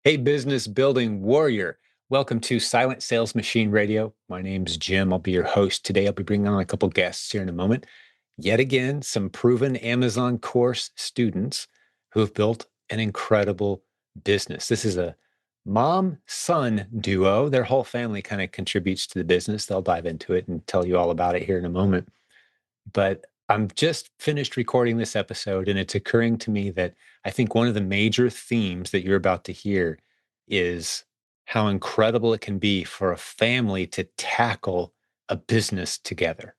Hey, business building warrior. Welcome to Silent Sales Machine Radio. My name's Jim. I'll be your host today. I'll be bringing on a couple guests here in a moment. Yet again, some proven Amazon course students who have built an incredible business. This is a mom-son duo. Their whole family kind of contributes to the business. They'll dive into it and tell you all about it here in a moment. But I'm just finished recording this episode, and it's occurring to me that I think one of the major themes that you're about to hear is how incredible it can be for a family to tackle a business together.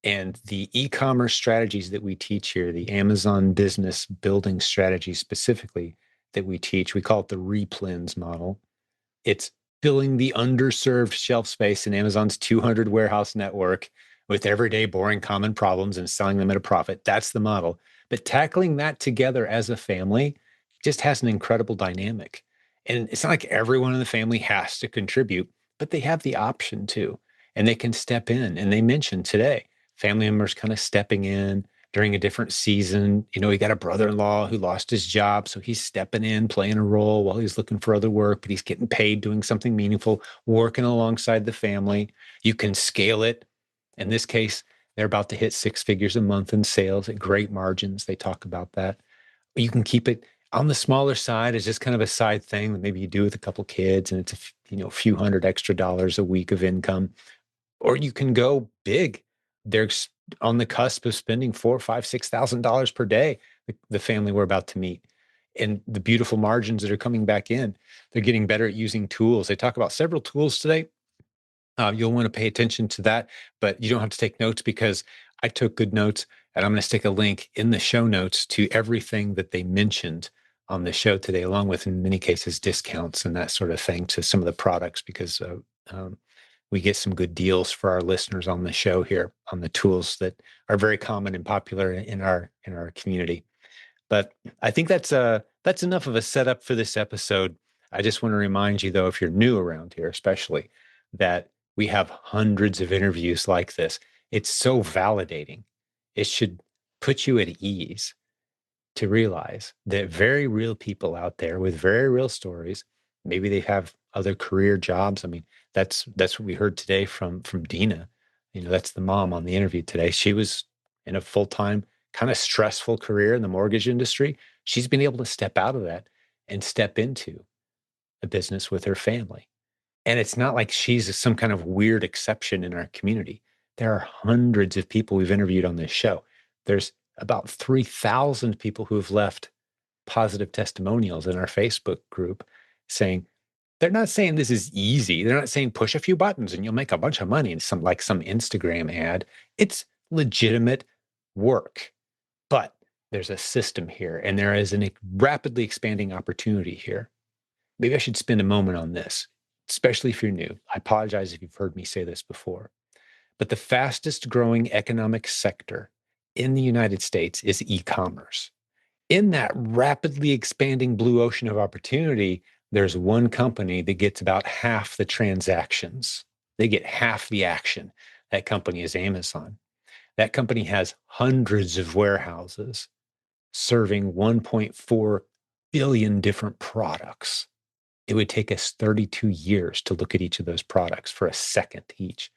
And the e-commerce strategies that we teach here, the Amazon business building strategy specifically that we teach, we call it the replins model. It's filling the underserved shelf space in Amazon's 200 warehouse network with everyday boring common problems and selling them at a profit. That's the model. But tackling that together as a family just has an incredible dynamic. And it's not like everyone in the family has to contribute, but they have the option to, and they can step in. And they mentioned today family members kind of stepping in during a different season. You know, he got a brother-in-law who lost his job, so he's stepping in, playing a role while he's looking for other work, but he's getting paid doing something meaningful, working alongside the family. You can scale it. In this case, they're about to hit six figures a month in sales at great margins. They talk about that. You can keep it on the smaller side as just kind of a side thing that maybe you do with a couple kids, and it's a few hundred extra dollars a week of income. Or you can go big. They're on the cusp of spending four, five, $6,000 per day. The family we're about to meet, and the beautiful margins that are coming back in. They're getting better at using tools. They talk about several tools today. You'll want to pay attention to that, but you don't have to take notes because I took good notes, and I'm going to stick a link in the show notes to everything that they mentioned on the show today, along with, in many cases, discounts and that sort of thing to some of the products, because um, we get some good deals for our listeners on the show here on the tools that are very common and popular in our community. But I think that's enough of a setup for this episode. I just want to remind you, though, if you're new around here, especially, that we have hundreds of interviews like this. It's so validating. It should put you at ease to realize that very real people out there with very real stories. Maybe they have other career jobs. I mean, that's what we heard today from Dina. You know, that's the mom on the interview today. She was in a full-time, kind of stressful career in the mortgage industry. She's been able to step out of that and step into a business with her family. And it's not like she's some kind of weird exception in our community. There are hundreds of people we've interviewed on this show. There's about 3,000 people who have left positive testimonials in our Facebook group saying, they're not saying this is easy. They're not saying push a few buttons and you'll make a bunch of money in some Instagram ad. It's legitimate work. But there's a system here, and there is a rapidly expanding opportunity here. Maybe I should spend a moment on this, especially if you're new. I apologize if you've heard me say this before, but the fastest growing economic sector in the United States is e-commerce. In that rapidly expanding blue ocean of opportunity, there's one company that gets about half the transactions. They get half the action. That company is Amazon. That company has hundreds of warehouses serving 1.4 billion different products. It would take us 32 years to look at each of those products for a second each.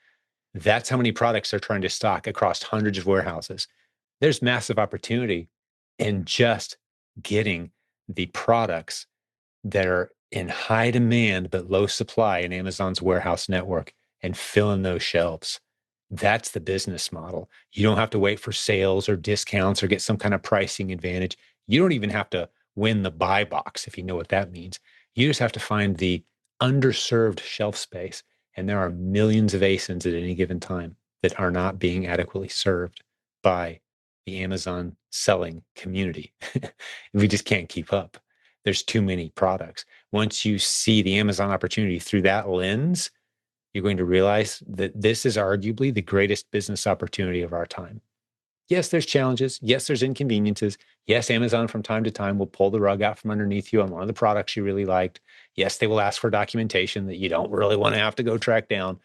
That's how many products they're trying to stock across hundreds of warehouses. There's massive opportunity in just getting the products that are in high demand but low supply in Amazon's warehouse network and filling those shelves. That's the business model. You don't have to wait for sales or discounts or get some kind of pricing advantage. You don't even have to win the buy box, if you know what that means. You just have to find the underserved shelf space. And there are millions of ASINs at any given time that are not being adequately served by the Amazon selling community. We just can't keep up. There's too many products. Once you see the Amazon opportunity through that lens, you're going to realize that this is arguably the greatest business opportunity of our time. Yes, there's challenges. Yes, there's inconveniences. Yes, Amazon from time to time will pull the rug out from underneath you on one of the products you really liked. Yes, they will ask for documentation that you don't really want to have to go track down.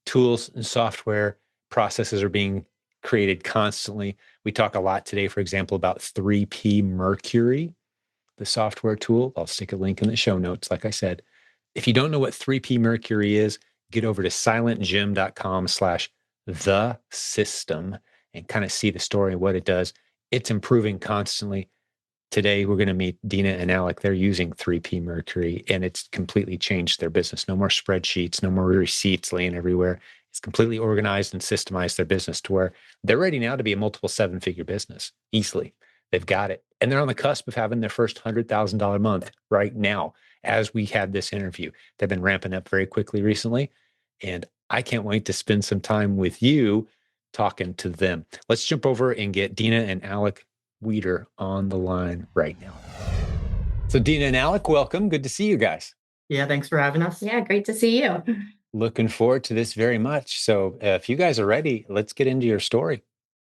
Tools and software processes are being created constantly. We talk a lot today, for example, about 3P Mercury. the software tool. I'll stick a link in the show notes, like I said. If you don't know what 3P Mercury is, get over to silentjimdotcom/the system and kind of see the story of what it does. It's improving constantly. Today, we're going to meet Dina and Alec. They're using 3P Mercury, and it's completely changed their business. No more spreadsheets, no more receipts laying everywhere. It's completely organized and systemized their business to where they're ready now to be a multiple seven-figure business easily. They've got it. And they're on the cusp of having their first $100,000 month right now as we had this interview. They've been ramping up very quickly recently. And I can't wait to spend some time with you talking to them. Let's jump over and get Dina and Alec Weeder on the line right now. So Dina and Alec, welcome. Good to see you guys. Yeah, thanks for having us. Yeah, great to see you. Looking forward to this very much. So if you guys are ready, let's get into your story.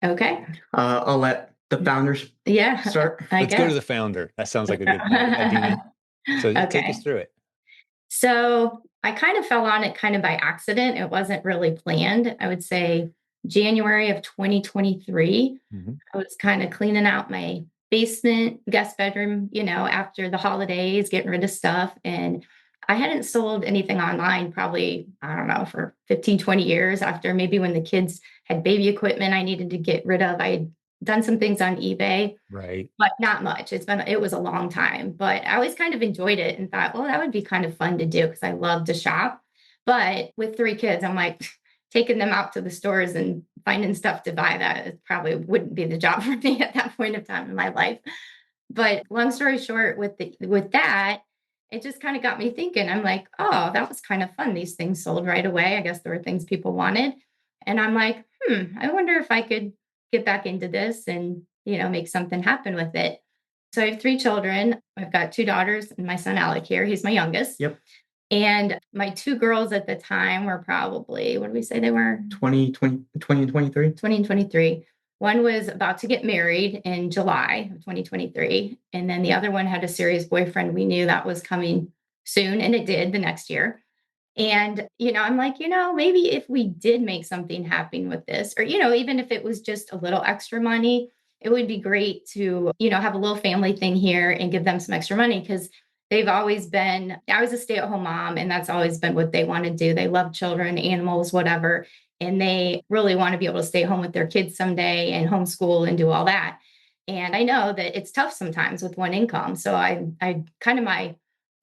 Okay. I'll let the founders start. Let's go to the founder. That sounds like a good plan, Dina. So take us through it. So I kind of fell on it kind of by accident. It wasn't really planned. I would say January of 2023. I was kind of cleaning out my basement, guest bedroom, after the holidays, getting rid of stuff. And I hadn't sold anything online probably, I don't know, for 15, 20 years after maybe when the kids had baby equipment I needed to get rid of. I had done some things on eBay, right? But not much. It was a long time, but I always kind of enjoyed it and thought, well, that would be kind of fun to do because I love to shop. But with 3 kids, I'm like, taking them out to the stores and finding stuff to buy, that probably wouldn't be the job for me at that point of time in my life. But long story short, with that, it just kind of got me thinking. I'm like, oh, that was kind of fun. These things sold right away. I guess there were things people wanted. And I'm like, I wonder if I could get back into this and, make something happen with it. So I have 3 children. I've got 2 daughters and my son Alec here. He's my youngest. Yep. And my 2 girls at the time were probably, what did we say they were? 20 and 23. 20 and 23. One was about to get married in July of 2023. And then the other one had a serious boyfriend. We knew that was coming soon, and it did the next year. And, I'm like, maybe if we did make something happen with this, or, even if it was just a little extra money, it would be great to, have a little family thing here and give them some extra money because they've always been, I was a stay-at-home mom, and that's always been what they want to do. They love children, animals, whatever. And they really want to be able to stay home with their kids someday and homeschool and do all that. And I know that it's tough sometimes with one income. So I kind of, my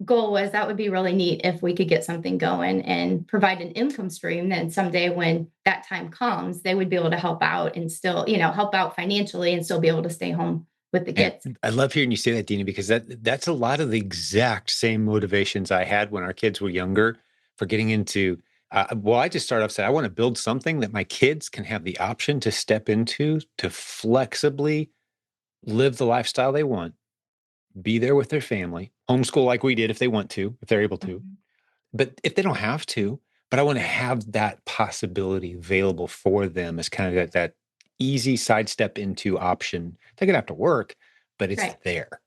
goal was that would be really neat if we could get something going and provide an income stream. Then someday when that time comes, they would be able to help out and still, help out financially and still be able to stay home with the kids. And I love hearing you say that, Dina, because that's a lot of the exact same motivations I had when our kids were younger for getting into. I just started off saying, I want to build something that my kids can have the option to step into to flexibly live the lifestyle they want, be there with their family, homeschool like we did if they want to, if they're able to. But if they don't have to, but I want to have that possibility available for them as kind of that easy sidestep into option. They're going to have to work, but it's there.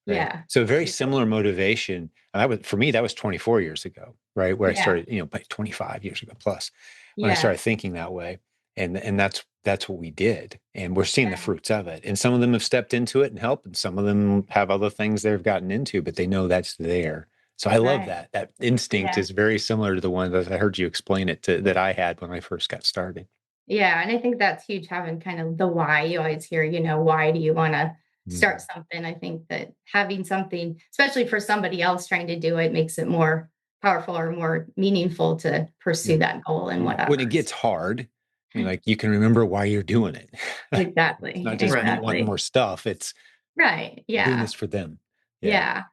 Right? Yeah. So very similar motivation. And that was, for me, that was 24 years ago, right? Where I started, by 25 years ago plus, when I started thinking that way. And that's what we did. And we're seeing the fruits of it. And some of them have stepped into it and helped. And some of them have other things they've gotten into, but they know that's there. So I love that. That instinct is very similar to the one that I heard you explain it to, that I had when I first got started. Yeah. And I think that's huge, having kind of the why. You always hear, why do you want to start something? I think that having something, especially for somebody else trying to do it, makes it more powerful or more meaningful to pursue that goal and whatever. When it gets hard, you can remember why you're doing it. Exactly. It's not just wanting more stuff. It's right. Yeah. doing this for them. Yeah.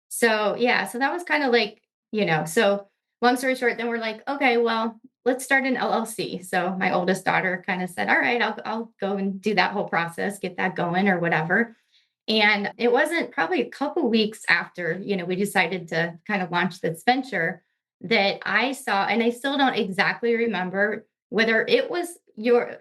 So that was kind of like, so long story short, then we're like, okay, well, let's start an LLC. So my oldest daughter kind of said, all right, I'll go and do that whole process, get that going or whatever. And it wasn't probably a couple weeks after, we decided to kind of launch this venture that I saw, and I still don't exactly remember whether it was your,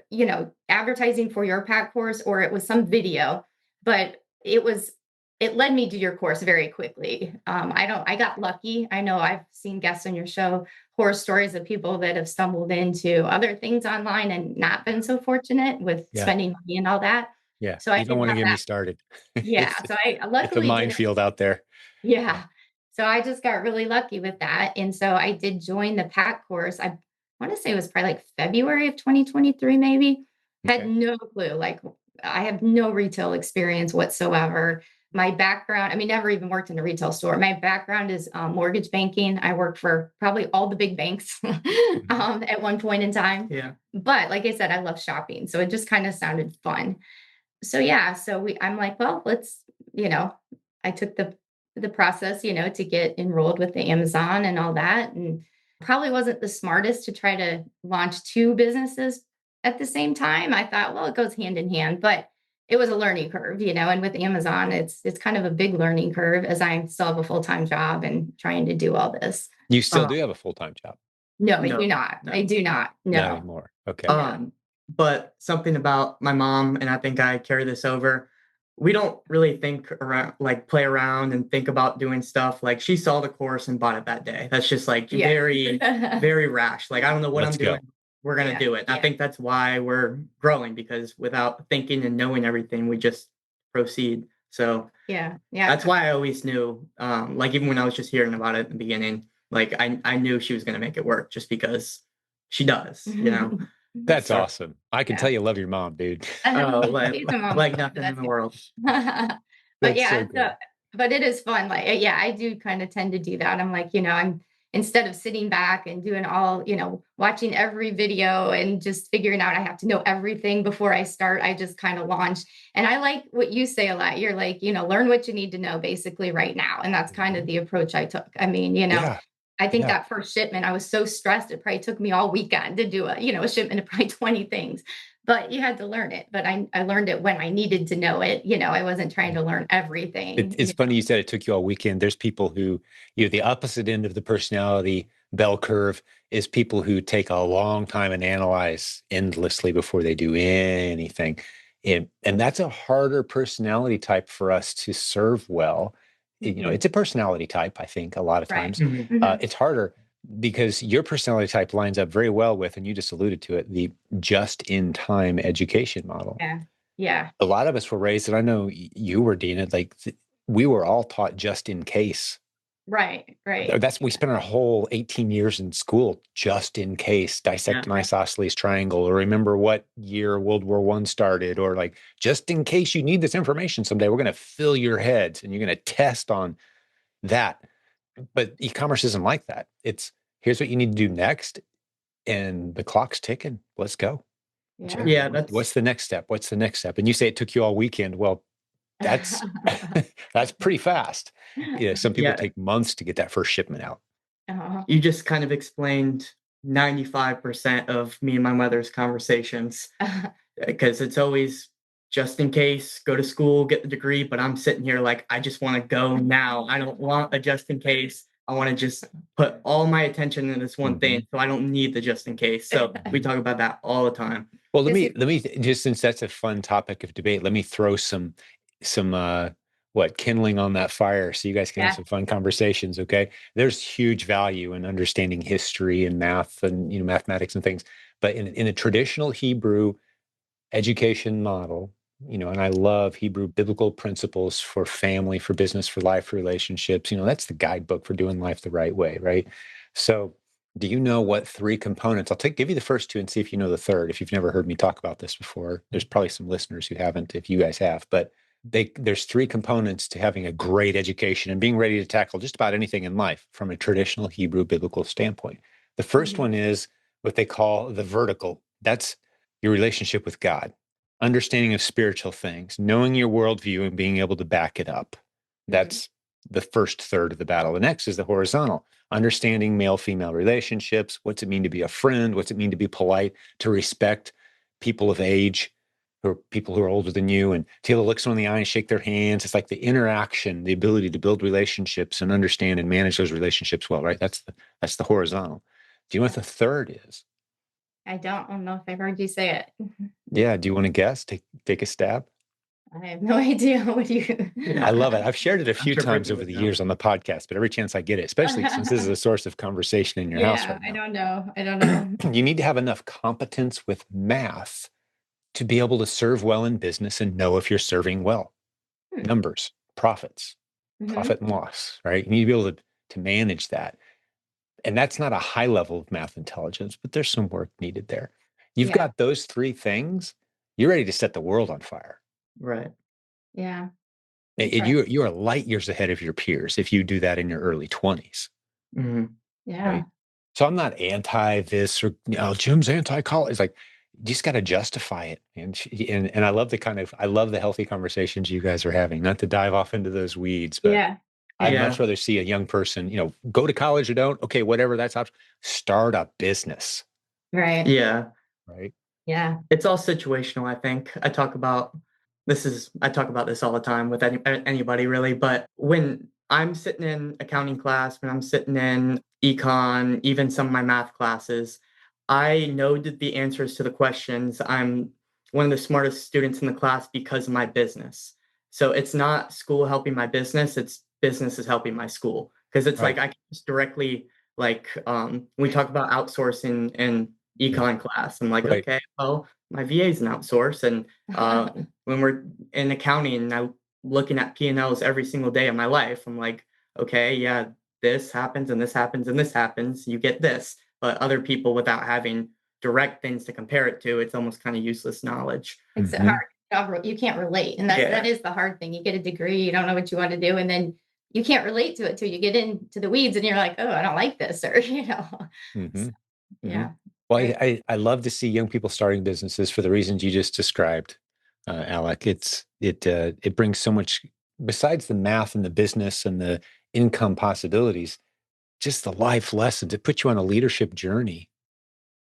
advertising for your pack course or it was some video, but it led me to your course very quickly. I got lucky. I know I've seen guests on your show, horror stories of people that have stumbled into other things online and not been so fortunate with spending money and all that. Yeah. So I You don't did want to have get me that. started. Yeah. It's So I it's a luckily didn't. minefield out there. Yeah. Yeah. So I just got really lucky with that. And so I did join the PAC course. I want to say it was probably like February of 2023, maybe. Had Okay. no clue. Like I have no retail experience whatsoever. My background, I mean, never even worked in a retail store. My background is mortgage banking. I worked for probably all the big banks Mhm. at one point in time. Yeah. But like I said, I love shopping. So it just kind of sounded fun. So yeah, so I'm like, well, you know, I took the process, to get enrolled with the Amazon and all that, and probably wasn't the smartest to try to launch two businesses at the same time. I thought, well, it goes hand in hand, but it was a learning curve, and with Amazon, it's kind of a big learning curve as I still have a full-time job and trying to do all this. You still Uh, do have a full-time job? No, I do no, not. no. I do not. Not No. anymore. Okay. No. But something about my mom, and I think I carry this over. We don't really think around, like play around and think about doing stuff. Like she saw the course and bought it that day. That's just like Yeah. very, very rash. Like I don't know what Let's I'm doing. go. We're gonna Yeah. do it. I Yeah. think that's why we're growing because without thinking and knowing everything, we just proceed. So Yeah. Yeah. that's why I always knew. Like even when I was just hearing about it in the beginning, like I knew she was gonna make it work just because she does. That's So awesome. I can Yeah. tell you love your mom, dude. like She's a mom like too, nothing in that's the world. But That's yeah, so good. but it is fun. Like, yeah, I do kind of tend to do that. I'm like, I'm instead of sitting back and doing all, watching every video and just figuring out I have to know everything before I start, I just kind of launch. And I like what you say a lot. You're like, learn what you need to know basically right now. And that's kind of Mhm. the approach I took. I mean, Yeah. I think Yeah. that first shipment, I was so stressed. It probably took me all weekend to do a shipment of probably 20 things, but you had to learn it. But I learned it when I needed to know it. I wasn't trying to learn everything. It's funny you said it took you all weekend. There's people who, the opposite end of the personality bell curve is people who take a long time and analyze endlessly before they do anything. And that's a harder personality type for us to serve well. Mhm. It's a personality type, I think, a lot of Right. times. Mhm. Mhm. It's harder because your personality type lines up very well with, and you just alluded to it, the just in time education model. Yeah. Yeah. A lot of us were raised, and I know you were, Dina, like we were all taught just in case. Right. Right. We spent our whole 18 years in school just in case, Yeah. dissect an isosceles triangle, or remember what year World War One started, or like just in case you need this information someday, we're going to fill your heads and you're going to test on that. But e-commerce isn't like that. It's here's what you need to do next, and the clock's ticking. Let's go. Yeah. Yeah, What's the next step? What's the next step? And you say it took you all weekend. Well, that's that's pretty fast. Some people yeah. take months to get that first shipment out. Uh-huh. You just kind of explained 95% of me and my mother's conversations because it's always just in case, go to school, get the degree. But I'm sitting here like, I just want to go now. I don't want a just in case. I want to just put all my attention in this one Mhm. thing. So I don't need the just in case. So we talk about that all the time. Well, Is it- let me just since that's a fun topic of debate, let me throw some what kindling on that fire so you guys can have yeah. some fun conversations. Okay, there's huge value in understanding history and math and mathematics and things, but in a traditional Hebrew education model, and I love Hebrew biblical principles for family, for business, for life, for relationships. That's the guidebook for doing life the right way, right? So, do you know what three components? Give you the first two and see if you know the third. If you've never heard me talk about this before, there's probably some listeners who haven't, if you guys have, but there's three components to having a great education and being ready to tackle just about anything in life from a traditional Hebrew biblical standpoint. The first Mhm. one is what they call the vertical. That's your relationship with God, understanding of spiritual things, knowing your worldview and being able to back it up. Mhm. That's the first third of the battle. The next is the horizontal, understanding male female relationships. What's it mean to be a friend? What's it mean to be polite, to respect people of age or people who are older than you, and to be able to look someone in the eye and shake their hands? It's like the interaction, the ability to build relationships and understand and manage those relationships well, right? That's the horizontal. Do you know what the third is? I don't know if I've heard you say it. Yeah. Do you want to guess? Take a stab. I have no idea what you. Yeah. I love it. I've shared it a I'm few sure times Brittany over would the know. years on the podcast, but every chance I get it, especially since this is a source of conversation in your house Yeah, right I now, don't know. I don't know. you need to have enough competence with math to be able to serve well in business and know if you're serving well. Hmm. Numbers, profits, profit and loss, right? You need to be able to manage that. And that's not a high level of math intelligence, but there's some work needed there. You've Yeah. got those three things, you're ready to set the world on fire. Right. Yeah. And Right. you are light years ahead of your peers if you do that in your early 20s. Hmm. Yeah. Right. So I'm not anti this or Jim's anti college. It's like you just got to justify it. And I love I love the healthy conversations you guys are having. Not to dive off into those weeds, but Yeah. I'd Yeah. much rather see a young person, go to college or don't. Okay, whatever that's option. Start a business. Right. Yeah. Right. Yeah. It's all situational, I think. I talk about this all the time with anybody really, but when I'm sitting in accounting class, when I'm sitting in econ, even some of my math classes, I know that the answers to the questions. I'm one of the smartest students in the class because of my business. So it's not school helping my business, it's business is helping my school. Because it's Right. like I can just directly we talk about outsourcing and econ class. I'm like, Right. okay, well, my VA is an outsource, and when we're in accounting, and I'm looking at P&Ls every single day of my life. I'm like, okay, yeah, this happens and this happens and this happens. You get this, but other people, without having direct things to compare it to, it's almost kind of useless knowledge. It's Mhm. hard. You can't relate. And that Yeah. is the hard thing. You get a degree, you don't know what you want to do. And then you can't relate to it till you get into the weeds and you're like, oh, I don't like this. Or, Mhm. yeah. Well, Right. I love to see young people starting businesses for the reasons you just described, Alec. It brings so much besides the math and the business and the income possibilities, just the life lesson to put you on a leadership journey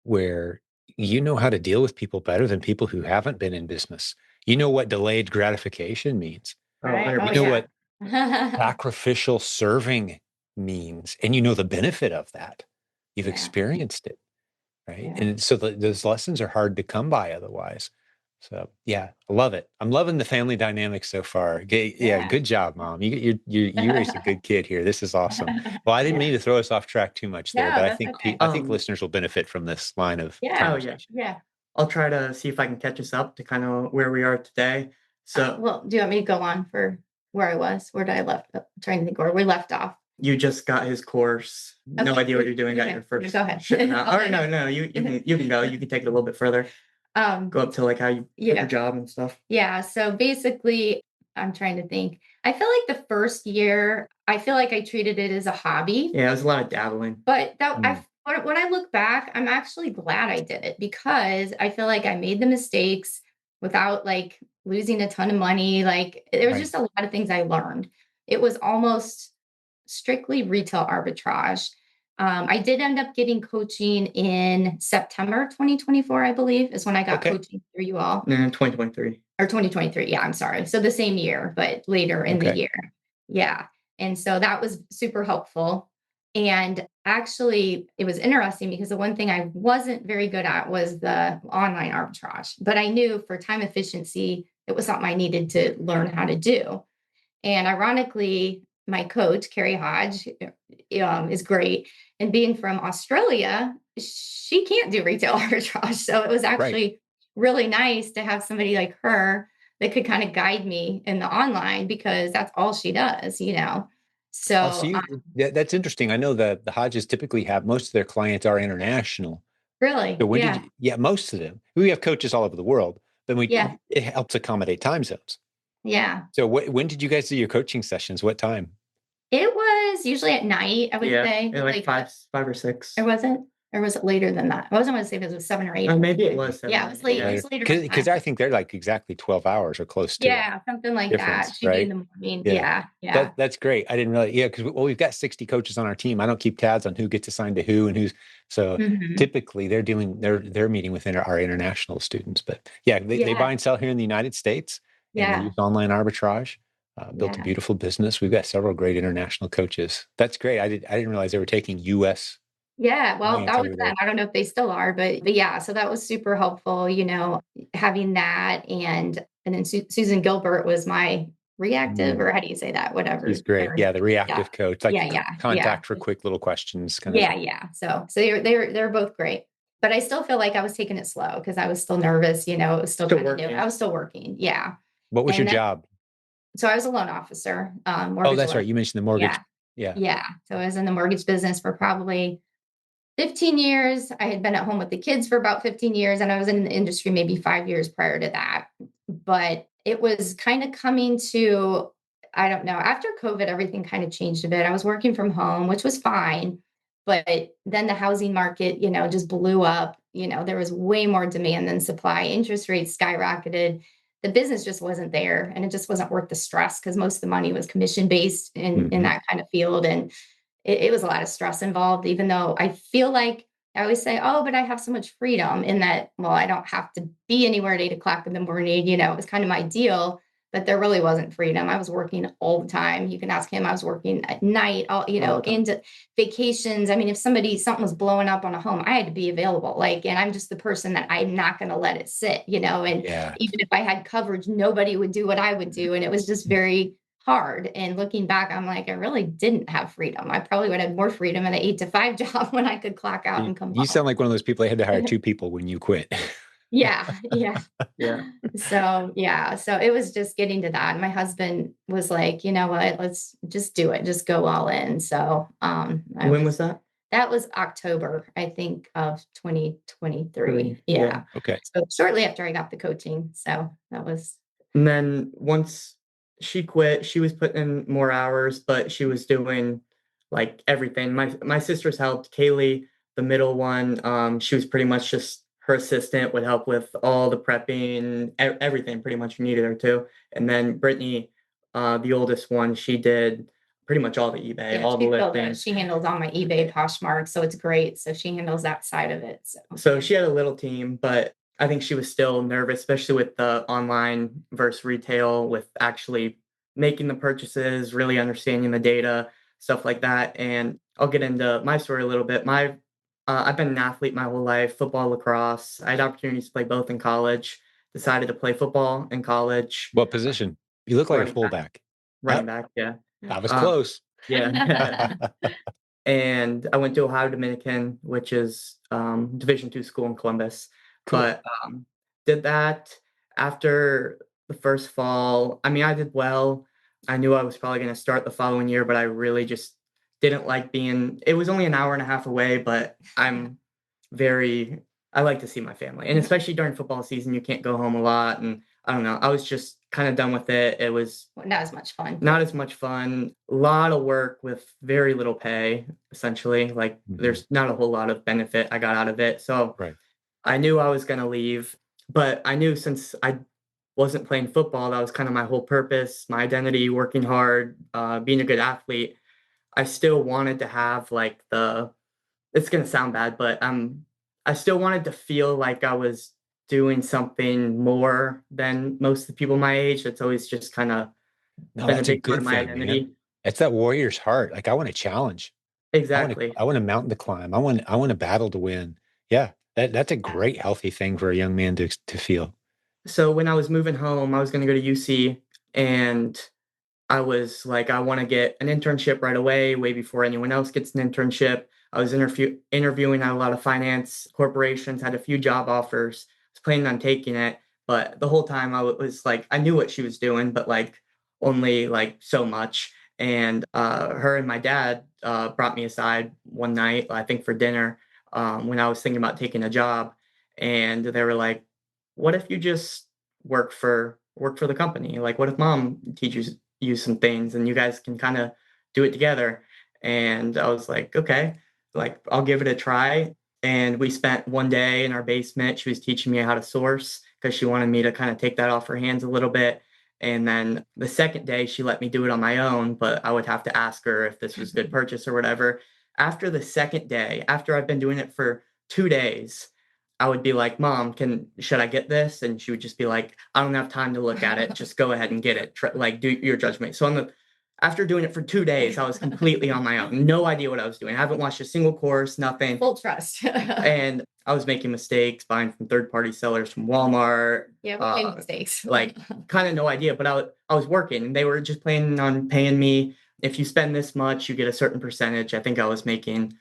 where you know how to deal with people better than people who haven't been in business. You know what delayed gratification means. Oh, Right. Oh, You know 100%. what yeah. sacrificial serving means, and you know the benefit of that. You've Yeah. experienced it. Right. Yeah. And so those lessons are hard to come by otherwise. So yeah, I love it. I'm loving the family dynamic so far. Yeah, Yeah. good job, Mom. You raised a good kid here. This is awesome. Well, I didn't Yeah. mean to throw us off track too much there, No, but that's okay. I think listeners will benefit from this line of Yeah. Oh, yeah. conversation. Yeah. I'll try to see if I can catch us up to kind of where we are today. So Well, do you want me to go on for where I was? Where did I left? I'm trying to think where we left off. you just got his course. No Okay. idea what you're doing. Got Okay. your first Go ahead. shipment out. Oh no, you can go. You can take it a little bit further. Go up to like how you took Yeah. your job and stuff. Yeah. So basically, I'm trying to think. I feel like the first year, I feel like I treated it as a hobby. Yeah, it was a lot of dabbling. But that Mm. when I look back, I'm actually glad I did it because I feel like I made the mistakes without like losing a ton of money. Like there was Right. just a lot of things I learned. It was almost strictly retail arbitrage. I did end up getting coaching in September 2024, I believe, is when I got Okay. coaching through you all. No, 2023. Or 2023. Yeah, I'm sorry. So the same year, but later in the Okay. year. Yeah. And so that was super helpful. And actually, it was interesting because the one thing I wasn't very good at was the online arbitrage, but I knew for time efficiency, it was something I needed to learn how to do. And ironically, my coach, Carrie Hodge, is great. And being from Australia, she can't do retail arbitrage. So it was Right. actually really nice to have somebody like her that could kind of guide me in the online because that's all she does. Oh, So so that's interesting. I know that the Hodges typically have most of their clients are international. really, So when did yeah, you, yeah, most of them. We have coaches all over the world, but yeah, it helps accommodate time zones. yeah. So when did you guys do your coaching sessions? What time? It was usually at night, I would Yeah, say. like Like, five or six. or was it? Or was it later than that? I wasn't going to say if it was 7 or 8. Maybe it was Yeah, 7 it was or 8. late. It Yeah. was later. Because I think they're like exactly 12 hours or close to it. Yeah, something like that. Difference, She'd be in right? the morning. Yeah. Yeah, yeah. That's great. I didn't really, yeah, because we've got 60 coaches on our team. I don't keep tabs on who gets assigned to who and who's so Mhm. typically they're meeting with our international students. But yeah, they Yeah, buy and sell here in the United States and they yeah, use online arbitrage. Built a yeah. beautiful business. We've got several great international coaches. That's great. I didn't realize they were taking US Yeah, well, clients that was over then. there. I don't know if they still are, but yeah, so that was super helpful, having that and then Susan Gilbert was my reactive, Mm, or how do you say that? she's Whatever. great. Or Yeah, the yeah, reactive coach, yeah, like yeah, yeah. contact for quick little questions kind of Yeah, thing. yeah. So they're both great. but I still feel like I was taking it slow because I was still nervous, it was still Still kind of new. working. I was still working. Yeah. What was your And then, job? so I was a loan officer, Oh, mortgage that's loan. right. You mentioned the mortgage. Yeah. Yeah. Yeah. So I was in the mortgage business for probably 15 years. I had been at home with the kids for about 15 years, and I was in the industry maybe 5 years prior to that. But it was kind of coming to, I don't know, after COVID, everything kind of changed a bit. I was working from home, which was fine. But then the housing market, just blew up. There was way more demand than supply. Interest rates skyrocketed. The business just wasn't there, and it just wasn't worth the stress because most of the money was commission based in Mhm. that kind of field. And it was a lot of stress involved, even though I feel like I always say, oh, but I have so much freedom in that, well, I don't have to be anywhere at 8 o'clock in the morning. It was kind of my deal, but there really wasn't freedom. I was working all the time. You can ask him, I was working at night, All the time. into vacations. I mean, if something was blowing up on a home, I had to be available. And I'm just the person that I'm not going to let it sit, and Yeah. even if I had coverage, nobody would do what I would do. And it was just very hard. And looking back, I'm like, I really didn't have freedom. I probably would have had more freedom in an 8 to 5 job when I could clock out You, and come you sound home. like one of those people they had to hire two people when you quit. Yeah, yeah. Yeah. So yeah, so it was just getting to that. My husband was like, you know what, let's just do it, just go all in. So When was that? that was October, I think, of 2023. Yeah. Yeah. Okay. So shortly after I got the coaching. So that was And then once she quit, she was putting in more hours, but she was doing like everything. My sisters helped. Kaylee, the middle one, she was pretty much just her assistant, would help with all the prepping, everything pretty much needed her to. And then Brittany, the oldest one, she did pretty much all the eBay, yeah, all the she filled lifting. it. She handles all my eBay Poshmark, so it's great. So she handles that side of it. So she had a little team, but I think she was still nervous, especially with the online versus retail, with actually making the purchases, really understanding the data, stuff like that. And I'll get into my story a little bit. I've been an athlete my whole life, football, lacrosse. I had opportunities to play both in college. Decided to play football in college. What position? You look like a Running back, fullback. running back, yeah. I was Uh, close. yeah. And I went to Ohio Dominican, which is Division II school in Columbus. Cool. But did that after the first fall. I mean, I did well. I knew I was probably going to start the following year, but I really just didn't like being. It was only an hour and a half away, but I like to see my family, and especially during football season, you can't go home a lot. And I don't know. I was just kind of done with it. It was Not as much fun. not as much fun. A lot of work with very little pay, essentially. Like there's not a whole lot of benefit I got out of it. So Right. I knew I was gonna leave, but I knew since I wasn't playing football, that was kind of my whole purpose, my identity, working hard, being a good athlete. I still wanted to have like it's gonna sound bad, but I still wanted to feel like I was doing something more than most of the people my age. That's always just kind of No, been a that's a big part good of my thing, man. identity. It's that warrior's heart. Like I want to challenge. Exactly. I want a mountain to climb. I want a battle to win. Yeah. That's a great healthy thing for a young man to feel. So when I was moving home, I was going to go to UC, and I was like, I want to get an internship right away, way before anyone else gets an internship. I was interviewing at a lot of finance corporations, had a few job offers, was planning on taking it. But the whole time was like, I knew what she was doing, but like only like so much. And her and my dad brought me aside one night, I think for dinner, when I was thinking about taking a job. And they were like, what if you just work for the company? Like, what if mom teaches you some things and you guys can kind of do it together? And I was like, okay, like I'll give it a try. And we spent one day in our basement. She was teaching me how to source because she wanted me to kind of take that off her hands a little bit. And then the second day, she let me do it on my own, but I would have to ask her if this was a good purchase or whatever. After the second day, after I've been doing it for 2 days, I would be like, "Mom, should I get this?" And she would just be like, "I don't have time to look at it. Just go ahead and get it. Like, do your judgment." So after doing it for 2 days, I was completely on my own. No idea what I was doing. I haven't watched a single course, nothing. Full trust. And I was making mistakes, buying from third-party sellers from Walmart. Yeah, we made mistakes. Like kind of no idea, but I was working, and they were just planning on paying me. If you spend this much, you get a certain percentage. I think I was making,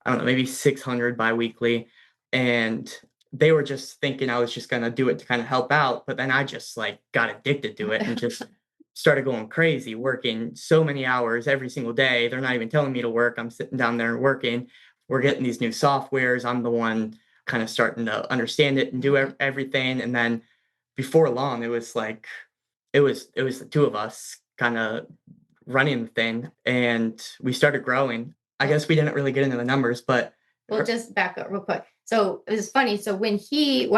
I don't know, maybe 600 biweekly. and they were just thinking I was just going to do it to kind of help out. But then I just like got addicted to it and just started going crazy, working so many hours every single day. They're not even telling me to work. I'm sitting down there and working. We're getting these new softwares. I'm the one kind of starting to understand it and do everything. And then before long, it was like, it was the two of us kind of running the thing, and we started growing. I guess we didn't really get into the numbers, but We'll just back up real quick. So it was funny. So when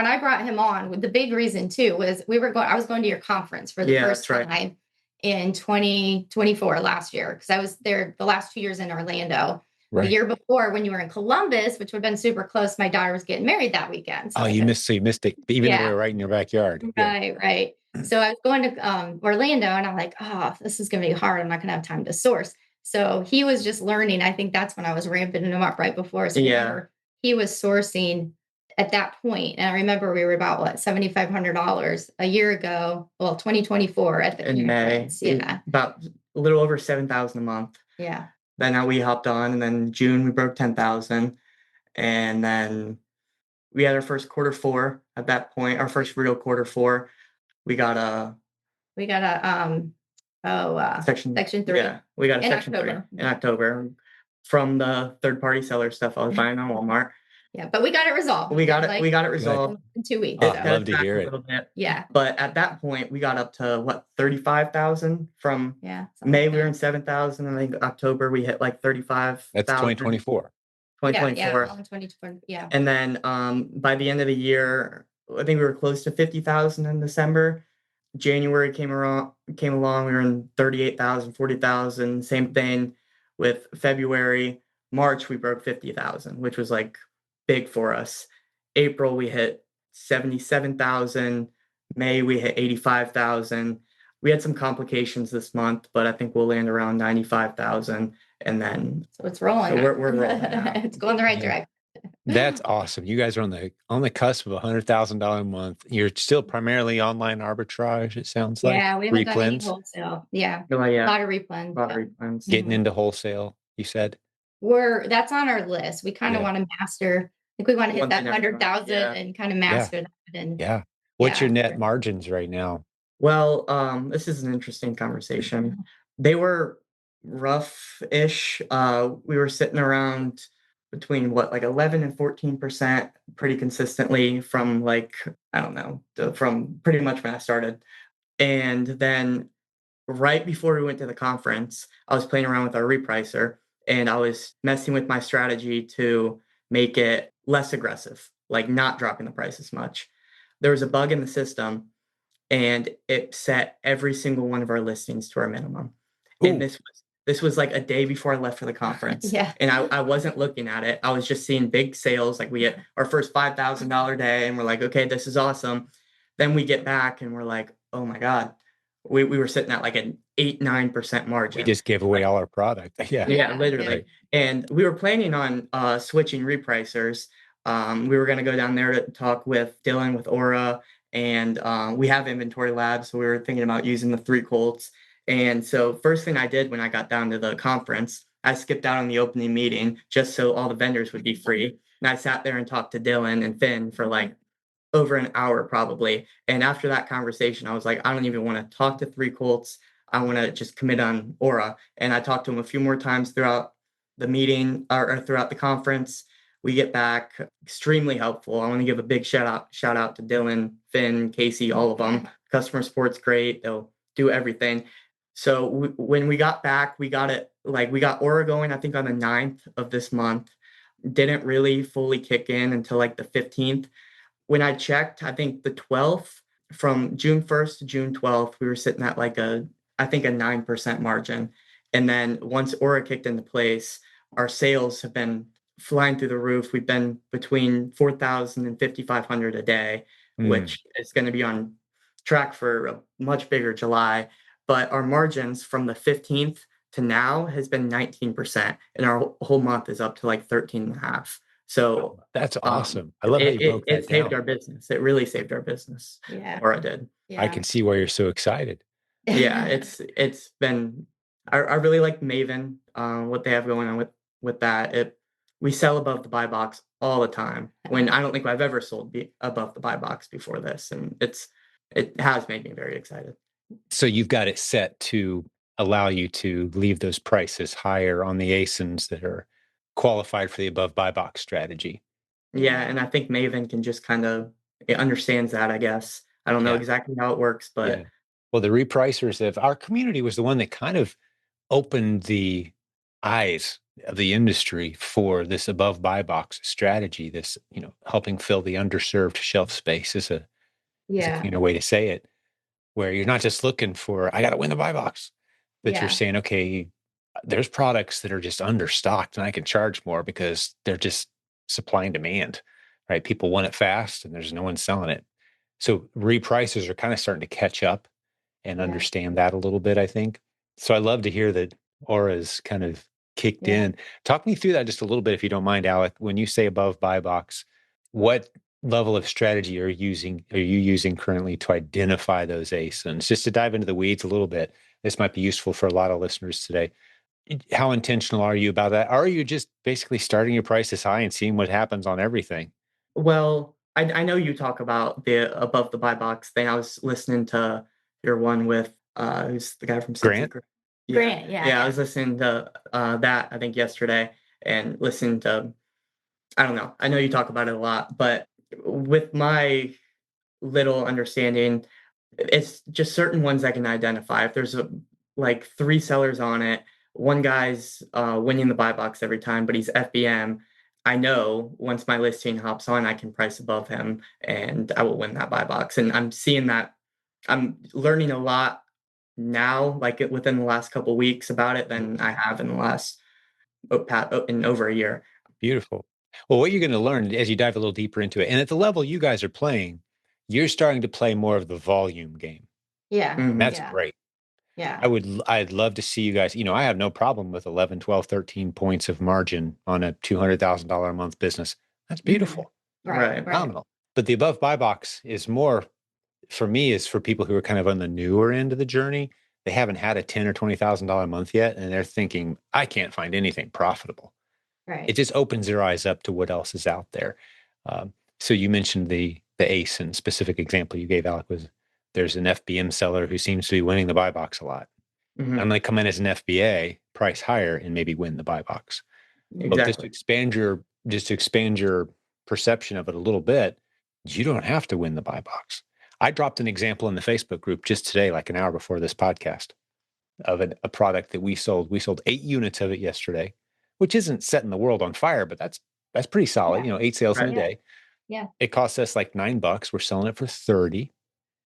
I brought him on, the big reason too was I was going to your conference for the first time in 2024 last year, because I was there the last 2 years in Orlando. Right. The year before, when you were in Columbus, which would have been super close, my daughter was getting married that weekend. So you missed it, even though we were right in your backyard. Right. So I was going to Orlando, and I'm like, oh, this is going to be hard. I'm not going to have time to source. So he was just learning. I think that's when I was ramping him up right before. So he was sourcing at that point. And I remember we were about $7,500 a year ago. Well, 2024 at the conference. May. Yeah. About a little over 7,000 a month. Yeah. Then now we hopped on, and then June we broke 10,000. And then we had our first quarter four at that point, our first real quarter four. We got a section 3. Yeah, we got a section 3 in October from the third-party seller stuff I was buying on Walmart. Yeah, but we got it resolved. We got it resolved in 2 weeks. I'd love to hear it. Yeah. But at that point, we got up to 35,000 from May. We were in 7,000, and I think October we hit like 35,000. That's 2024. 2024. Yeah, 2024. Yeah. And then by the end of the year, I think we were close to 50,000 in December. January came along, we were in 38,000, 40,000. Same thing with February. March, we broke 50,000, which was like big for us. April, we hit 77,000. May, we hit 85,000. We had some complications this month, but I think we'll land around 95,000. And then so it's rolling. So we're rolling now. It's going the right direction. That's awesome. You guys are on the cusp of $100,000 a month. You're still primarily online arbitrage, it sounds like. Yeah, we haven't done any wholesale. Yeah. A lot of replins. Getting into wholesale, you said? That's on our list. We kind of want to master. I think we want to hit that 100,000 and kind of master that. And what's your net margins right now? Well, this is an interesting conversation. They were rough-ish. We were sitting around between 11 and 14% pretty consistently from from pretty much when I started. And then right before we went to the conference, I was playing around with our repricer, and I was messing with my strategy to make it less aggressive, like not dropping the price as much. There was a bug in the system, and it set every single one of our listings to our minimum. Ooh. And this was like a day before I left for the conference. And I wasn't looking at it. I was just seeing big sales. Like we hit our first $5,000 day, and we're like, okay, this is awesome. Then we get back and we're like, oh my God, we were sitting at like an 8-9% margin. We just gave away all our product. Yeah, literally. And we were planning on switching repricers. We were going to go down there to talk with Dylan with Aura, and we have inventory labs. So we were thinking about using the 3 Colts. And so first thing I did when I got down to the conference, I skipped out on the opening meeting just so all the vendors would be free. And I sat there and talked to Dylan and Finn for like over an hour probably. And after that conversation, I was like, I don't even want to talk to 3 Colts. I want to just commit on Aura. And I talked to him a few more times throughout the meeting or throughout the conference. We get back, extremely helpful. I want to give a big shout out to Dylan, Finn, Casey, all of them. Customer support's great. They'll do everything. So when we got back, we got Aura going, I think on the 9th of this month. Didn't really fully kick in until like the 15th. When I checked, I think the 12th, from June 1st to June 12th, we were sitting at like a 9% margin. And then once Aura kicked into place, our sales have been flying through the roof. We've been between 4,000 and 5,500 a day, which is going to be on track for a much bigger July. But our margins from the 15th to now has been 19%, and our whole month is up to like 13.5. So that's awesome. I love how you broke that down. It saved our business. It really saved our business. Yeah. Or it did. Yeah. I can see why you're so excited. Yeah, it's been, I really like Maven, what they have going on with that. we sell above the buy box all the time, when I don't think I've ever sold above the buy box before this, and it has made me very excited. So you've got it set to allow you to leave those prices higher on the ASINs that are qualified for the above buy box strategy. Yeah, and I think Maven can just kind of it understands that, I guess. I don't know Yeah. exactly how it works, Yeah. but Well, the repricers of our community was the one that kind of opened the eyes of the industry for this above buy box strategy, this, helping fill the underserved shelf space is a Yeah. cleaner way to say it, where you're not just looking for, I got to win the buy box, but you're Yeah. saying, okay, there's products that are just understocked and I can charge more because they're just supply and demand, right? People want it fast and there's no one selling it. So reprices are kind of starting to catch up and Yeah. understand that a little bit, I think. So I love to hear that Aura's kind of kicked Yeah. in. Talk me through that just a little bit, if you don't mind, Alec. When you say above buy box, what level of strategy are you using currently to identify those ASINs? Just to dive into the weeds a little bit, this might be useful for a lot of listeners today. How intentional are you about that? Are you just basically starting your prices high and seeing what happens on everything? well, I know you talk about the above the buy box thing. I was listening to your one with who's the guy from Grant? Yeah. Grant. Yeah. Yeah, I Yeah. was listening to that I think yesterday and listening to I don't know. I know you talk about it a lot, but with my little understanding, it's just certain ones I can identify. If there's like 3 sellers on it, one guy's winning the buy box every time, but he's FBM. I know once my listing hops on, I can price above him and I will win that buy box. And I'm seeing that I'm learning a lot now, like within the last couple weeks about it than I have in the last in over a year. Beautiful. Well, what you're going to learn as you dive a little deeper into it, and at the level you guys are playing, you're starting to play more of the volume game. Yeah. And Mhm. that's Yeah. great. Yeah. I'd love to see you guys, I have no problem with 11, 12, 13 points of margin on a $200,000 a month business. That's Mhm. beautiful. Right. Right. Right. Phenomenal. But the above buy box is more, for me, is for people who are kind of on the newer end of the journey. They haven't had a $10 or $20,000 a month yet. And they're thinking, I can't find anything profitable. It Right. just opens their eyes up to what else is out there. So you mentioned the ACE, and specific example you gave, Alec, was there's an FBM seller who seems to be winning the buy box a lot. I'm Mhm. going to come in as an FBA, price higher, and maybe win the buy box. Well, Exactly. just to expand your perception of it a little bit, you don't have to win the buy box. I dropped an example in the Facebook group just today, like an hour before this podcast, of a product that we sold. We sold 8 units of it yesterday, which isn't setting the world on fire, but that's pretty solid. Yeah. 8 sales in a Right. Yeah. day. Yeah. It cost us like $9. We're selling it for 30.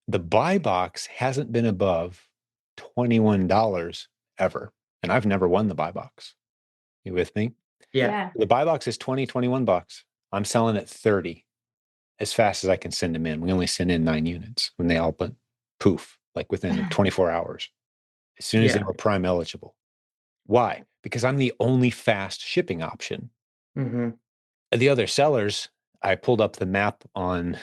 The buy box hasn't been above $21 ever. And I've never won the buy box. You with me? Yeah. Yeah. The buy box is 20, $21. I'm selling at 30 as fast as I can send them in. We only send in 9 units when they all went poof, like within 24 hours, as soon as they Yeah. were prime eligible. Why? Because I'm the only fast shipping option. Mhm. The other sellers, I pulled up the map on,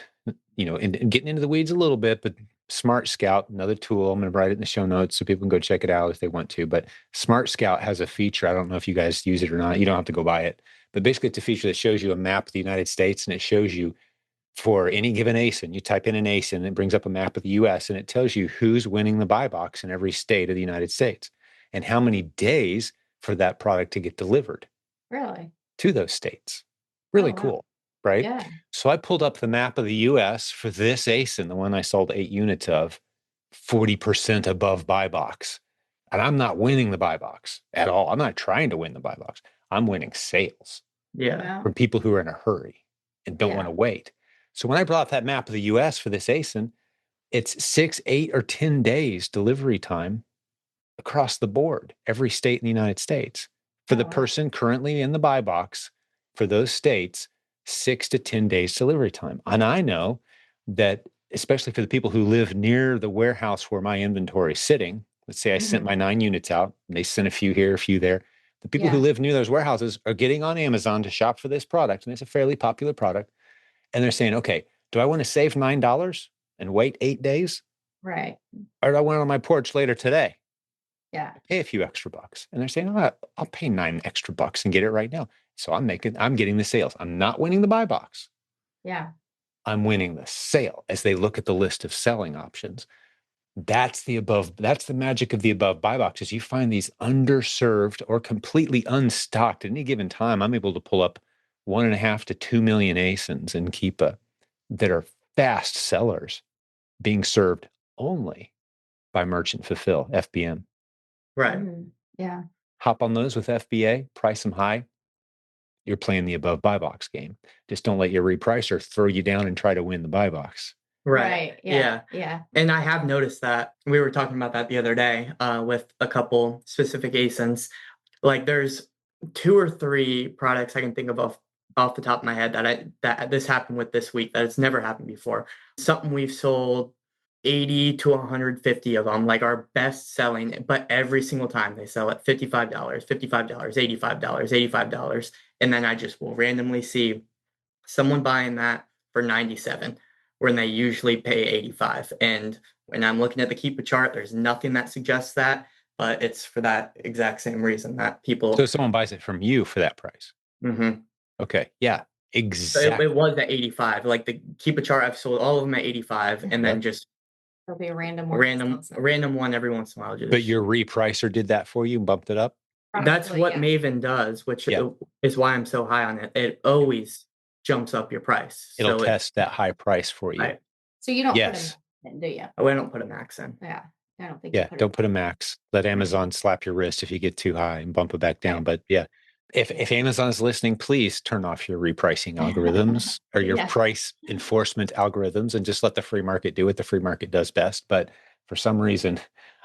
and getting into the weeds a little bit, but Smart Scout, another tool. I'm going to write it in the show notes so people can go check it out if they want to. But Smart Scout has a feature. I don't know if you guys use it or not. You don't have to go buy it. But basically, it's a feature that shows you a map of the United States, and it shows you for any given ASIN. You type in an ASIN, it brings up a map of the US, and it tells you who's winning the buy box in every state of the United States and how many days for that product to get delivered Really. to those states. Oh Really wow. cool, right? Yeah. So I pulled up the map of the US for this ASIN, the one I sold 8 units of, 40% above buy box. And I'm not winning the buy box at all. I'm not trying to win the buy box. I'm winning sales Yeah. Wow. from people who are in a hurry and don't want Yeah. to wait. So when I brought up that map of the US for this ASIN, it's 6, 8, or 10 days delivery time across the board, every state in the United States. For Oh the wow. person currently in the buy box, for those states, 6 to 10 days delivery time. And I know that, especially for the people who live near the warehouse where my inventory is sitting, let's say I sent Mhm. my 9 units out, and they sent a few here, a few there. The people who Yeah. live near those warehouses are getting on Amazon to shop for this product, and it's a fairly popular product. And they're saying, okay, do I want to save $9 and wait 8 days? Right. Or do I want it on my porch later today? Yeah. Pay a few extra bucks. And they're saying, oh, I'll pay $9 extra and get it right now. So I'm getting the sales. I'm not winning the buy box. Yeah. I'm winning the sale as they look at the list of selling options. That's the magic of the above buy boxes. You find these underserved or completely unstocked at any given time. I'm able to pull up 1.5 to 2 million ASINs and keep that are fast sellers being served only by merchant fulfill, FBM. Right. Yeah. Hop on those with FBA, price them high. You're playing the above buy box game. Just don't let your repricer throw you down and try to win the buy box. Right. Yeah. And I have noticed that. We were talking about that the other day with a couple specific ASINs. Like there's 2 or 3 products I can think of off the top of my head that this happened with this week that it's never happened before. Something we've sold 80 to 150 of them, like our best selling, but every single time they sell at $55, $55, $85, $85. And then I just will randomly see someone buying that for 97 when they usually pay 85. And when I'm looking at the Keepa chart, there's nothing that suggests that, but it's for that exact same reason that people. So someone buys it from you for that price. Mhm. Okay. Yeah. So Exactly. it was at 85. Like the Keepa chart, I've sold all of them at 85, and then just There'll be a random one. random one every once in a while. But your repricer did that for you and bumped it up? That's Probably, what yeah. Maven does, which Yeah. is why I'm so high on it. It always jumps up your price. It'll So test that high price for you. So you don't put Yes. them in, do you? we don't put a max in. Yeah. I don't think Yeah. you Don't put a max. Let Amazon slap your wrist if you get too high and bump it back down. Right. But yeah, if Amazon's listening, please turn off your repricing algorithms or your Yeah. price enforcement algorithms and just let the free market do what the free market does best. But for some reason,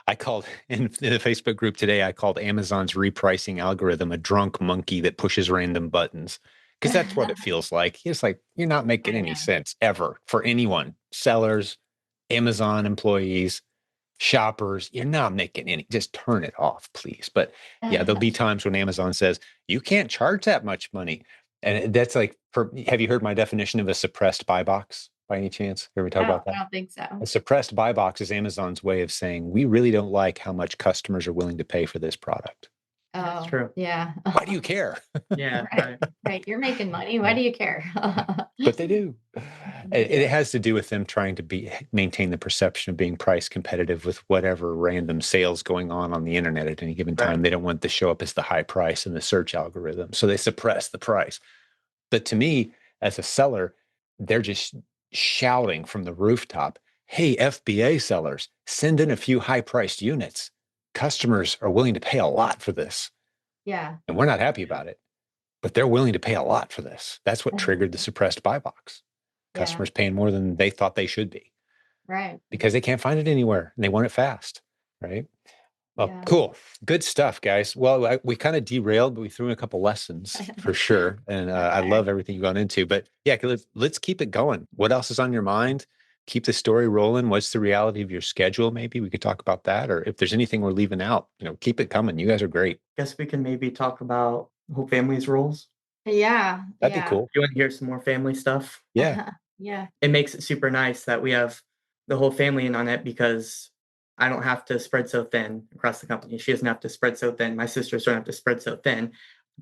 I called in the Facebook group today, I called Amazon's repricing algorithm a drunk monkey that pushes random buttons. Because that's what it feels like. It's like you're not making any sense ever for anyone, sellers, Amazon employees, shoppers. You're not making any, just turn it off, please. But yeah, there'll be times when Amazon says, you can't charge that much money. And that's like, have you heard my definition of a suppressed buy box by any chance? Ever talk about that? I don't think so. A suppressed buy box is Amazon's way of saying, we really don't like how much customers are willing to pay for this product. That's true. Yeah. Why do you care? Yeah. Right. You're making money. Why do you care? But they do. It has to do with them trying to maintain the perception of being price competitive with whatever random sales going on the internet at any given time. Right. They don't want to show up as the high price in the search algorithm. So they suppress the price. But to me, as a seller, they're just shouting from the rooftop, hey, FBA sellers, send in a few high-priced units. Customers are willing to pay a lot for this. Yeah. And we're not happy about it, but they're willing to pay a lot for this. That's what triggered the suppressed buy box. Customers paying more than they thought they should be. Right. Because they can't find it anywhere and they want it fast. Right. Well, cool. Good stuff, guys. Well, we kind of derailed, but we threw in a couple lessons for sure. And I love everything you've gone into. But yeah, let's keep it going. What else is on your mind? Keep the story rolling. What's the reality of your schedule? Maybe we could talk about that. Or if there's anything we're leaving out, keep it coming. You guys are great. Guess we can maybe talk about whole family's roles. Yeah. That'd be cool. You want to hear some more family stuff? Yeah. Yeah. It makes it super nice that we have the whole family in on it because I don't have to spread so thin across the company. She doesn't have to spread so thin. My sisters don't have to spread so thin.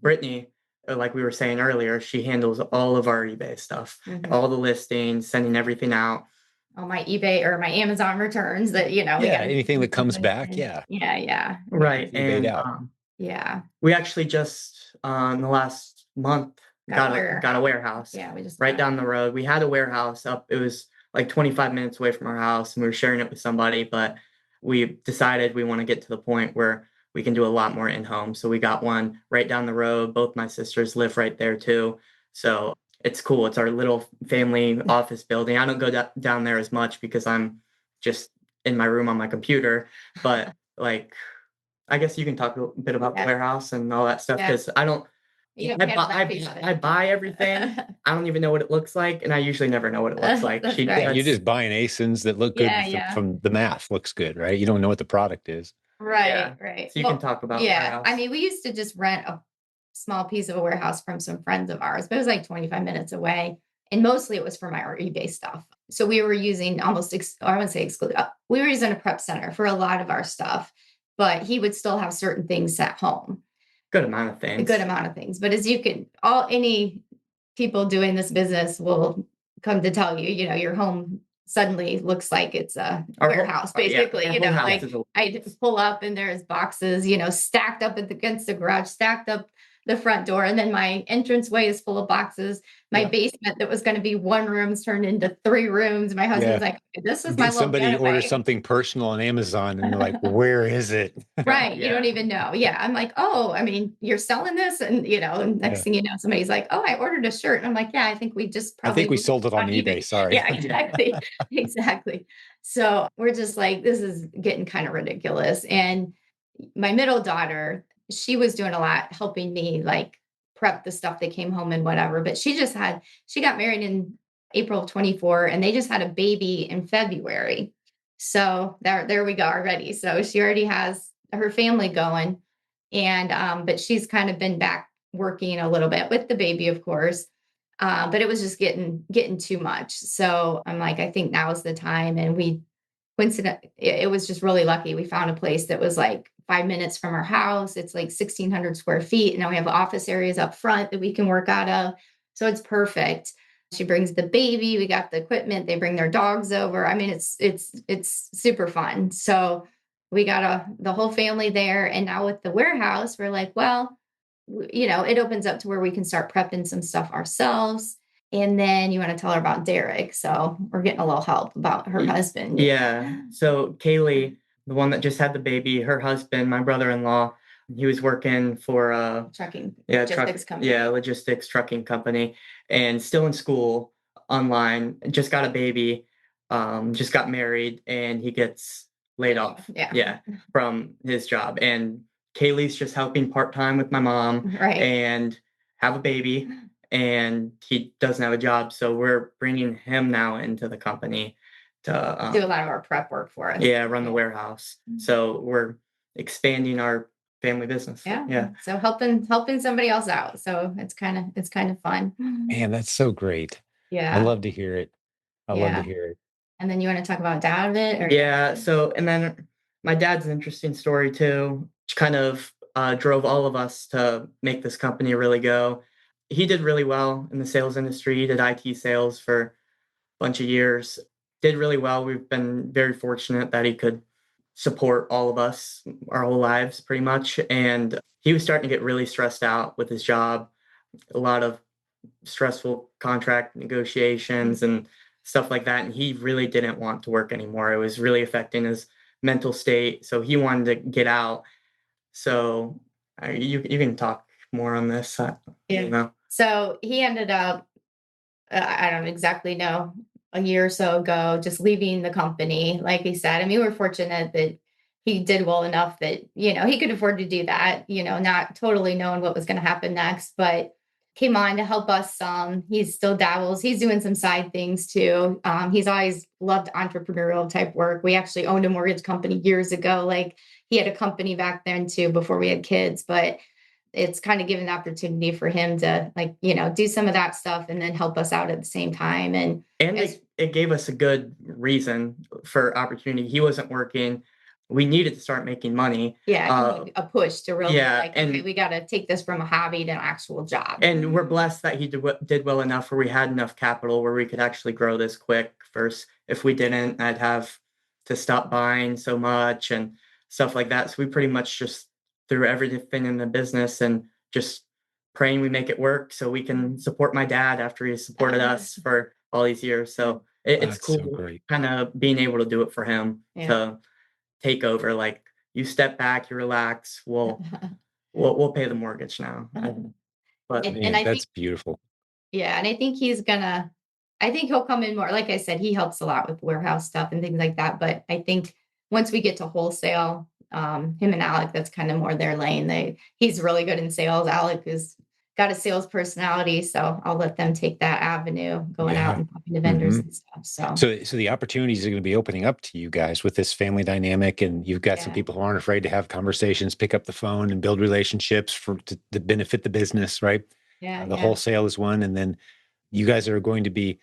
Brittany, like we were saying earlier, she handles all of our eBay stuff, all the listings, sending everything out. All my eBay or my Amazon returns that, anything that comes back. Yeah. Yeah. Right. eBay'd And out. we actually just in the last month got a warehouse. Yeah, we just right down the road. We had a warehouse up. It was like 25 minutes away from our house, and we were sharing it with somebody, but we decided we want to get to the point where we can do a lot more in-home. So we got one right down the road. Both my sisters live right there too. So it's cool. It's our little family office building. I don't go down there as much because I'm just in my room on my computer, but like, I guess you can talk a bit about the warehouse and all that stuff because I buy everything. I don't even know what it looks like, and I usually never know what it looks like. You're just buying ASINs that look good from the math. Looks good, right? You don't know what the product is. Right. So you can talk about warehouse. I mean, we used to just rent a small piece of a warehouse from some friends of ours, but it was like 25 minutes away. And mostly it was for our eBay stuff. So we were using I wouldn't say exclusive. We were using a prep center for a lot of our stuff, but he would still have certain things at home. good amount of a things. good amount of things. But as you can, any people doing this business will come to tell you, your home suddenly looks like it's a warehouse, basically. Our whole house Like is a I pull up and there's boxes, stacked up against the garage, stacked up the front door, and then my entranceway is full of boxes. My basement that was going to be one room's turned into 3 rooms. My husband's Yeah. like, "This is my little Somebody orders getaway." something personal on Amazon and they're like, where is it? Right. You don't Yeah. even know. Yeah. I'm like, "Oh, I mean, you're selling this?" And next Yeah. thing you know, somebody's like, "Oh, I ordered a shirt." And I'm like, "Yeah, I think we just I think probably we looked sold it on on eBay." eBay. Sorry. Yeah, exactly. Exactly. So we're just like, this is getting kind of ridiculous. And my middle daughter, she was doing a lot helping me like prep the stuff that came home and whatever. But she got married in April of 24 and they just had a baby in February. So there we go already. So she already has her family going. And but she's kind of been back working a little bit with the baby, of course. But it was just getting too much. So I'm like, I think now is the time. And we coincident it was just really lucky. We found a place that was like 5 minutes from our house. It's like 1,600 square feet. And now we have office areas up front that we can work out of. So it's perfect. She brings the baby. We got the equipment. They bring their dogs over. I mean, it's super fun. So we got the whole family there. And now with the warehouse, we're like, well, it opens up to where we can start prepping some stuff ourselves. And then you want to tell her about Derek. So we're getting a little help about her husband. Yeah. So Kaylee, the one that just had the baby, her husband, my brother-in-law, he was working for a Trucking truck, logistics company. logistics trucking company, and still in school online. Just got a baby, just got married, and he gets laid off. Yeah. From his job. And Kaylee's just helping part-time with my mom Right. and have a baby, and he doesn't have a job, so we're bringing him now into the company to Do a lot of our prep work for us. run the warehouse. So we're expanding our family business. Yeah. So helping somebody else out. So it's kind of fun. Man, that's so great. I Yeah. love to hear it. I love to hear it. And then you want to talk about dad a bit? Or? Yeah. So, and then my dad's an interesting story too, which kind of drove all of us to make this company really go. He did really well in the sales industry. He did IT sales for a bunch of years, did really well. We've been very fortunate that he could support all of us our whole lives pretty much. And he was starting to get really stressed out with his job, a lot of stressful contract negotiations and stuff like that. And he really didn't want to work anymore. It was really affecting his mental state. So he wanted to get out. So you can talk more on this. Yeah. You know. So he ended up, I don't exactly know, a year or so ago, just leaving the company. Like he said, I mean, we're fortunate that he did well enough that, he could afford to do that, not totally knowing what was going to happen next, but came on to help us some. He still dabbles. He's doing some side things too. He's always loved entrepreneurial type work. We actually owned a mortgage company years ago. Like he had a company back then too, before we had kids, but it's kind of given an opportunity for him to do some of that stuff and then help us out at the same time. And it gave us a good reason for opportunity. He wasn't working. We needed to start making money. Yeah, a push to really and okay, we got to take this from a hobby to an actual job. And we're blessed that he did well enough where we had enough capital where we could actually grow this quick. Versus if we didn't, I'd have to stop buying so much and stuff like that. So we pretty much just threw everything in the business and just praying we make it work so we can support my dad after he supported us for all these years. So it's cool, so kind of being able to do it for him to take over. Like you step back, you relax. We'll pay the mortgage now. But and I that's think beautiful. Yeah, and I think I think he'll come in more. Like I said, he helps a lot with warehouse stuff and things like that. But I think once we get to wholesale, him and Alec, that's kind of more their lane. He's really good in sales. Alec has got a sales personality, so I'll let them take that avenue, going out and talking to vendors and stuff. So the opportunities are going to be opening up to you guys with this family dynamic, and you've got some people who aren't afraid to have conversations, pick up the phone, and build relationships to benefit the business, right? The wholesale is one, and then you guys are going to be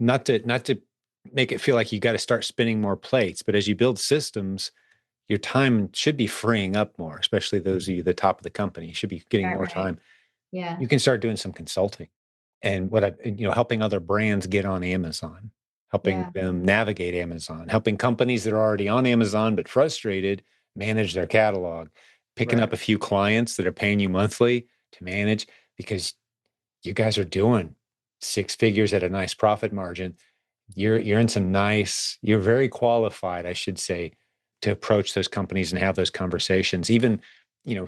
not to make it feel like you got to start spinning more plates, but as you build systems, your time should be freeing up more, especially those of you at the top of the company. You should be getting more Right. time. Yeah. You can start doing some consulting and helping other brands get on Amazon, helping Yeah. them navigate Amazon, helping companies that are already on Amazon but frustrated manage their catalog, picking up Right. a few clients that are paying you monthly to manage, because you guys are doing 6 figures at a nice profit margin. You're in some nice, you're very qualified, I should say, to approach those companies and have those conversations. Even,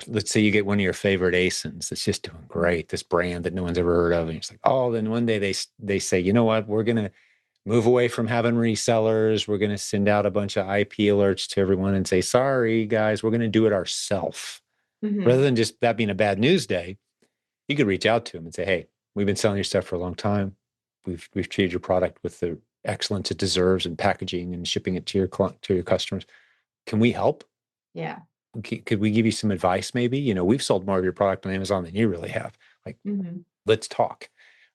let's say you get one of your favorite ASINs that's just doing great, this brand that no one's ever heard of. And it's like, oh, then one day they say, you know what, we're going to move away from having resellers. We're going to send out a bunch of IP alerts to everyone and say, sorry, guys, we're going to do it ourselves. Rather than just that being a bad news day, you could reach out to them and say, hey, we've been selling your stuff for a long time. We've treated your product with the excellence it deserves in packaging and shipping it to your customers. Can we help? Yeah. Could we give you some advice? Maybe, we've sold more of your product on Amazon than you really have. Like, let's talk.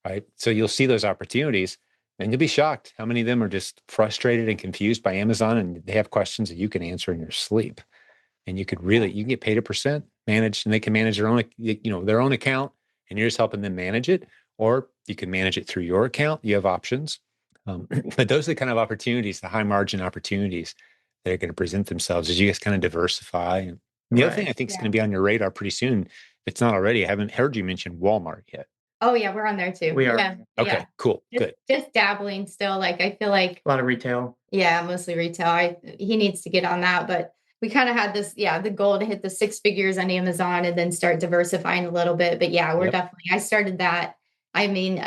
Right. So you'll see those opportunities and you'll be shocked how many of them are just frustrated and confused by Amazon, and they have questions that you can answer in your sleep. And you can get paid a percent managed, and they can manage their own account, and you're just helping them manage it. Or you can manage it through your account. You have options. But those are the kind of opportunities, the high margin opportunities that are going to present themselves as you guys kind of diversify. And the other thing I think is going to be on your radar pretty soon, if it's not already, I haven't heard you mention Walmart yet. Oh yeah, we're on there too. We are. Yeah. Okay, Yeah. cool. Good. Just dabbling still. Like I feel like A lot of retail. Yeah, mostly retail. He needs to get on that, but we kind of had this, the goal to hit the 6 figures on Amazon and then start diversifying a little bit. But yeah, we're Yep. definitely, I started that. I mean,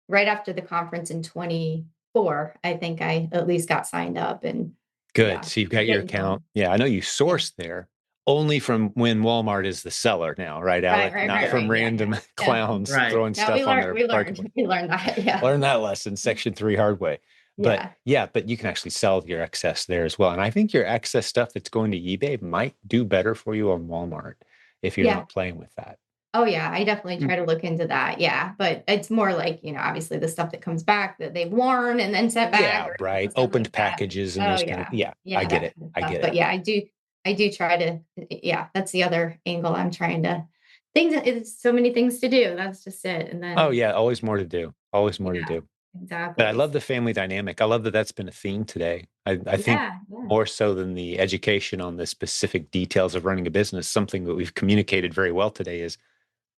right after the conference in 24, I think I at least got signed up and Good. yeah, So you've got your getting account. going. Yeah, I know you source there only from when Walmart is the seller now, right, Alec? Not from Right. Yeah. random Yeah. clowns Right. throwing Now we stuff on learned, their we marketplace. learned, we learned that. Yeah. Learn that lesson, Section 3 hard way. But Yeah. but you can actually sell your excess there as well. And I think your excess stuff that's going to eBay might do better for you on Walmart if you're Yeah. not playing with that. Oh yeah, I definitely try to look into that. Yeah, but it's more like, obviously the stuff that comes back that they've worn and then sent back Yeah, or right. stuff Opened like that. packages and Oh those kind of, yeah. I Yeah, get that it. kind of I stuff. get But it. yeah, I do try to, yeah, that's the other angle I'm trying to things. It's so many things to do. That's just it. And Oh then yeah, always more to do. Always more to yeah, do. But I exactly. love the family dynamic. I love that that's been a theme today. I think Yeah, yeah. more so than the education on the specific details of running a business, something that we've communicated very well today is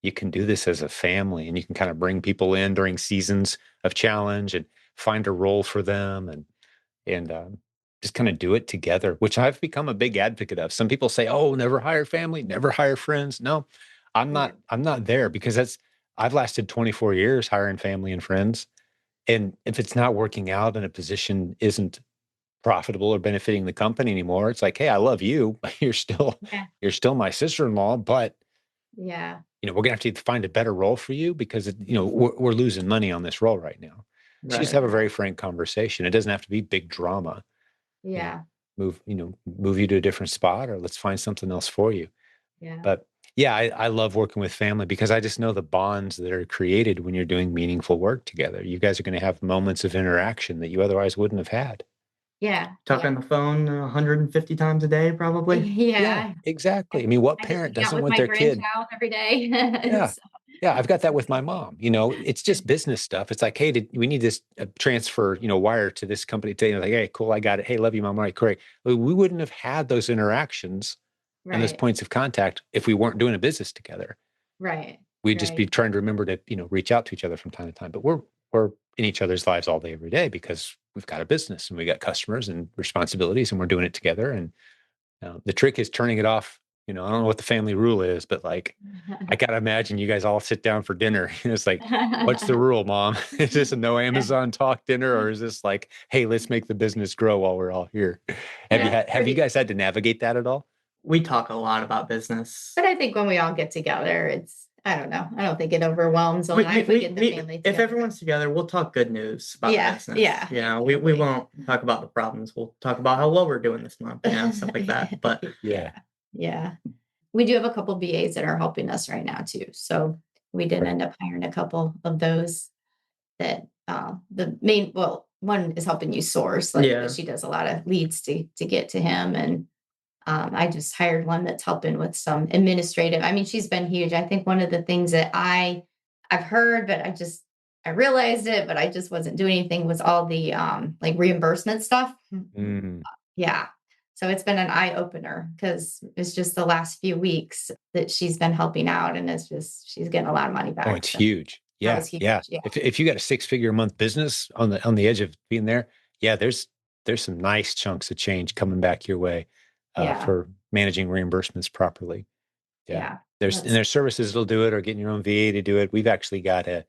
you can do this as a family, and you can kind of bring people in during seasons of challenge and find a role for them, and just kind of do it together, which I've become a big advocate of. Some people say, oh, never hire family, never hire friends. No, Yeah. I'm not there, because I've lasted 24 years hiring family and friends. And if it's not working out and a position isn't profitable or benefiting the company anymore, it's like, hey, I love you, but Yeah. you're still my sister-in-law, but Yeah. we're gonna have to find a better role for you, because we're losing money on this role right now. So just Right. have a very frank conversation. It doesn't have to be big drama. You know, Yeah. move you to a different spot, or let's find something else for you. Yeah. But yeah, I love working with family, because I just know the bonds that are created when you're doing meaningful work together. You guys are going to have moments of interaction that you otherwise wouldn't have had. Yeah. Talk on the phone 150 times a day, probably. Yeah, Yeah. exactly. I mean, what I just parent hang out doesn't with want my their kid? grandchild every day. Yeah. So, Yeah, I've got that with my mom. It's just business stuff. It's like, hey, we need this transfer, wire to this company today. Like, hey, cool, I got it. Hey, love you, mom. All right, great. We wouldn't have had those interactions and those right. points of contact if we weren't doing a business together. Right. We'd just be Right. trying to remember to, reach out to each other from time to time. But we're in each other's lives all day, every day, because we've got a business and we got customers and responsibilities, and we're doing it together. And the trick is turning it off. I don't know what the family rule is, but like, I gotta imagine you guys all sit down for dinner. It's like, what's the rule, mom? Is this a no Amazon talk dinner, or is this like, hey, let's make the business grow while we're all here? Yeah. Have you guys had to navigate that at all? We talk a lot about business. But I think when we all get together, I don't know. I don't think it overwhelms a lot if we get the family If together. everyone's together, we'll talk good news about Yeah, business. yeah, we definitely. won't talk about the problems. We'll talk about how well we're doing this month, stuff like that. But Yeah. Yeah. We do have a couple BAs that are helping us right now too. So we did Right. end up hiring a couple of those that one is helping you source, like Yeah. she does a lot of leads to get to him. And I just hired one that's helping with some administrative. I mean, she's been huge. I think one of the things that I've heard, but I realized it, but I just wasn't doing anything, was all the like reimbursement stuff. Mm. Yeah. So it's been an eye opener because it's just the last few weeks that she's been helping out, and she's getting a lot of money back. Oh, it's So huge. that Yeah. was huge. Yeah. Yeah. If you got a 6-figure a month business on the edge of being there, yeah, there's some nice chunks of change coming back your way Yeah. for managing reimbursements properly. Yeah. Yeah. There's services that'll do it, or getting your own VA to do it. We've actually got a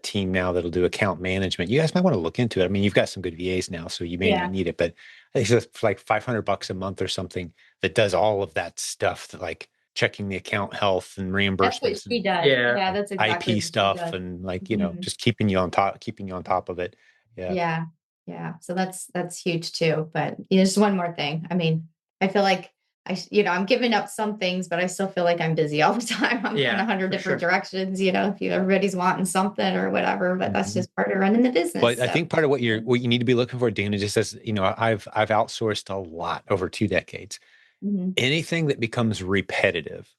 team now that'll do account management. You guys might want to look into it. I mean, you've got some good VAs now, so you may Yeah. not need it, but I think it's like $500 a month or something that does all of that stuff, that, like checking the account health and That's what reimbursements she and does. Yeah. Yeah, that's exactly IP what she stuff, does. and, like, Mhm. just keeping you on top of it. Yeah. Yeah. Yeah. So that's huge too. But just one more thing. I mean, I feel like I'm giving up some things, but I still feel like I'm busy all the time. I'm going Yeah, 100 for different sure. directions, if everybody's wanting something or whatever, but that's Mhm. just part of running the business. But I So, think part of what you need to be looking for, Dana, just as I've outsourced a lot over 2 decades. mhm. Anything that becomes repetitive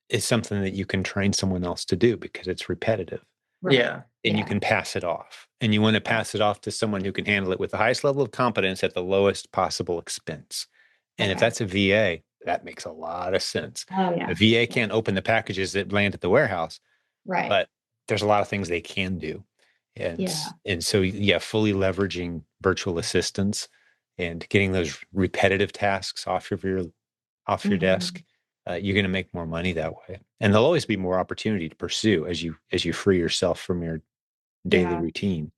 is something that you can train someone else to do, because it's repetitive, Right. Yeah. and you Yeah. can pass it off. And you want to pass it off to someone who can handle it with the highest level of competence at the lowest possible expense. And if Okay. that's a VA, that makes a lot of sense. Oh, A yeah. VA can't open the packages that land at the warehouse, Right. but there's a lot of things they can do. And Yeah. and so, yeah, fully leveraging virtual assistants and getting those repetitive tasks off your Mhm. desk, you're going to make more money that way. And there'll always be more opportunity to pursue as you free yourself from your daily Yeah. routine.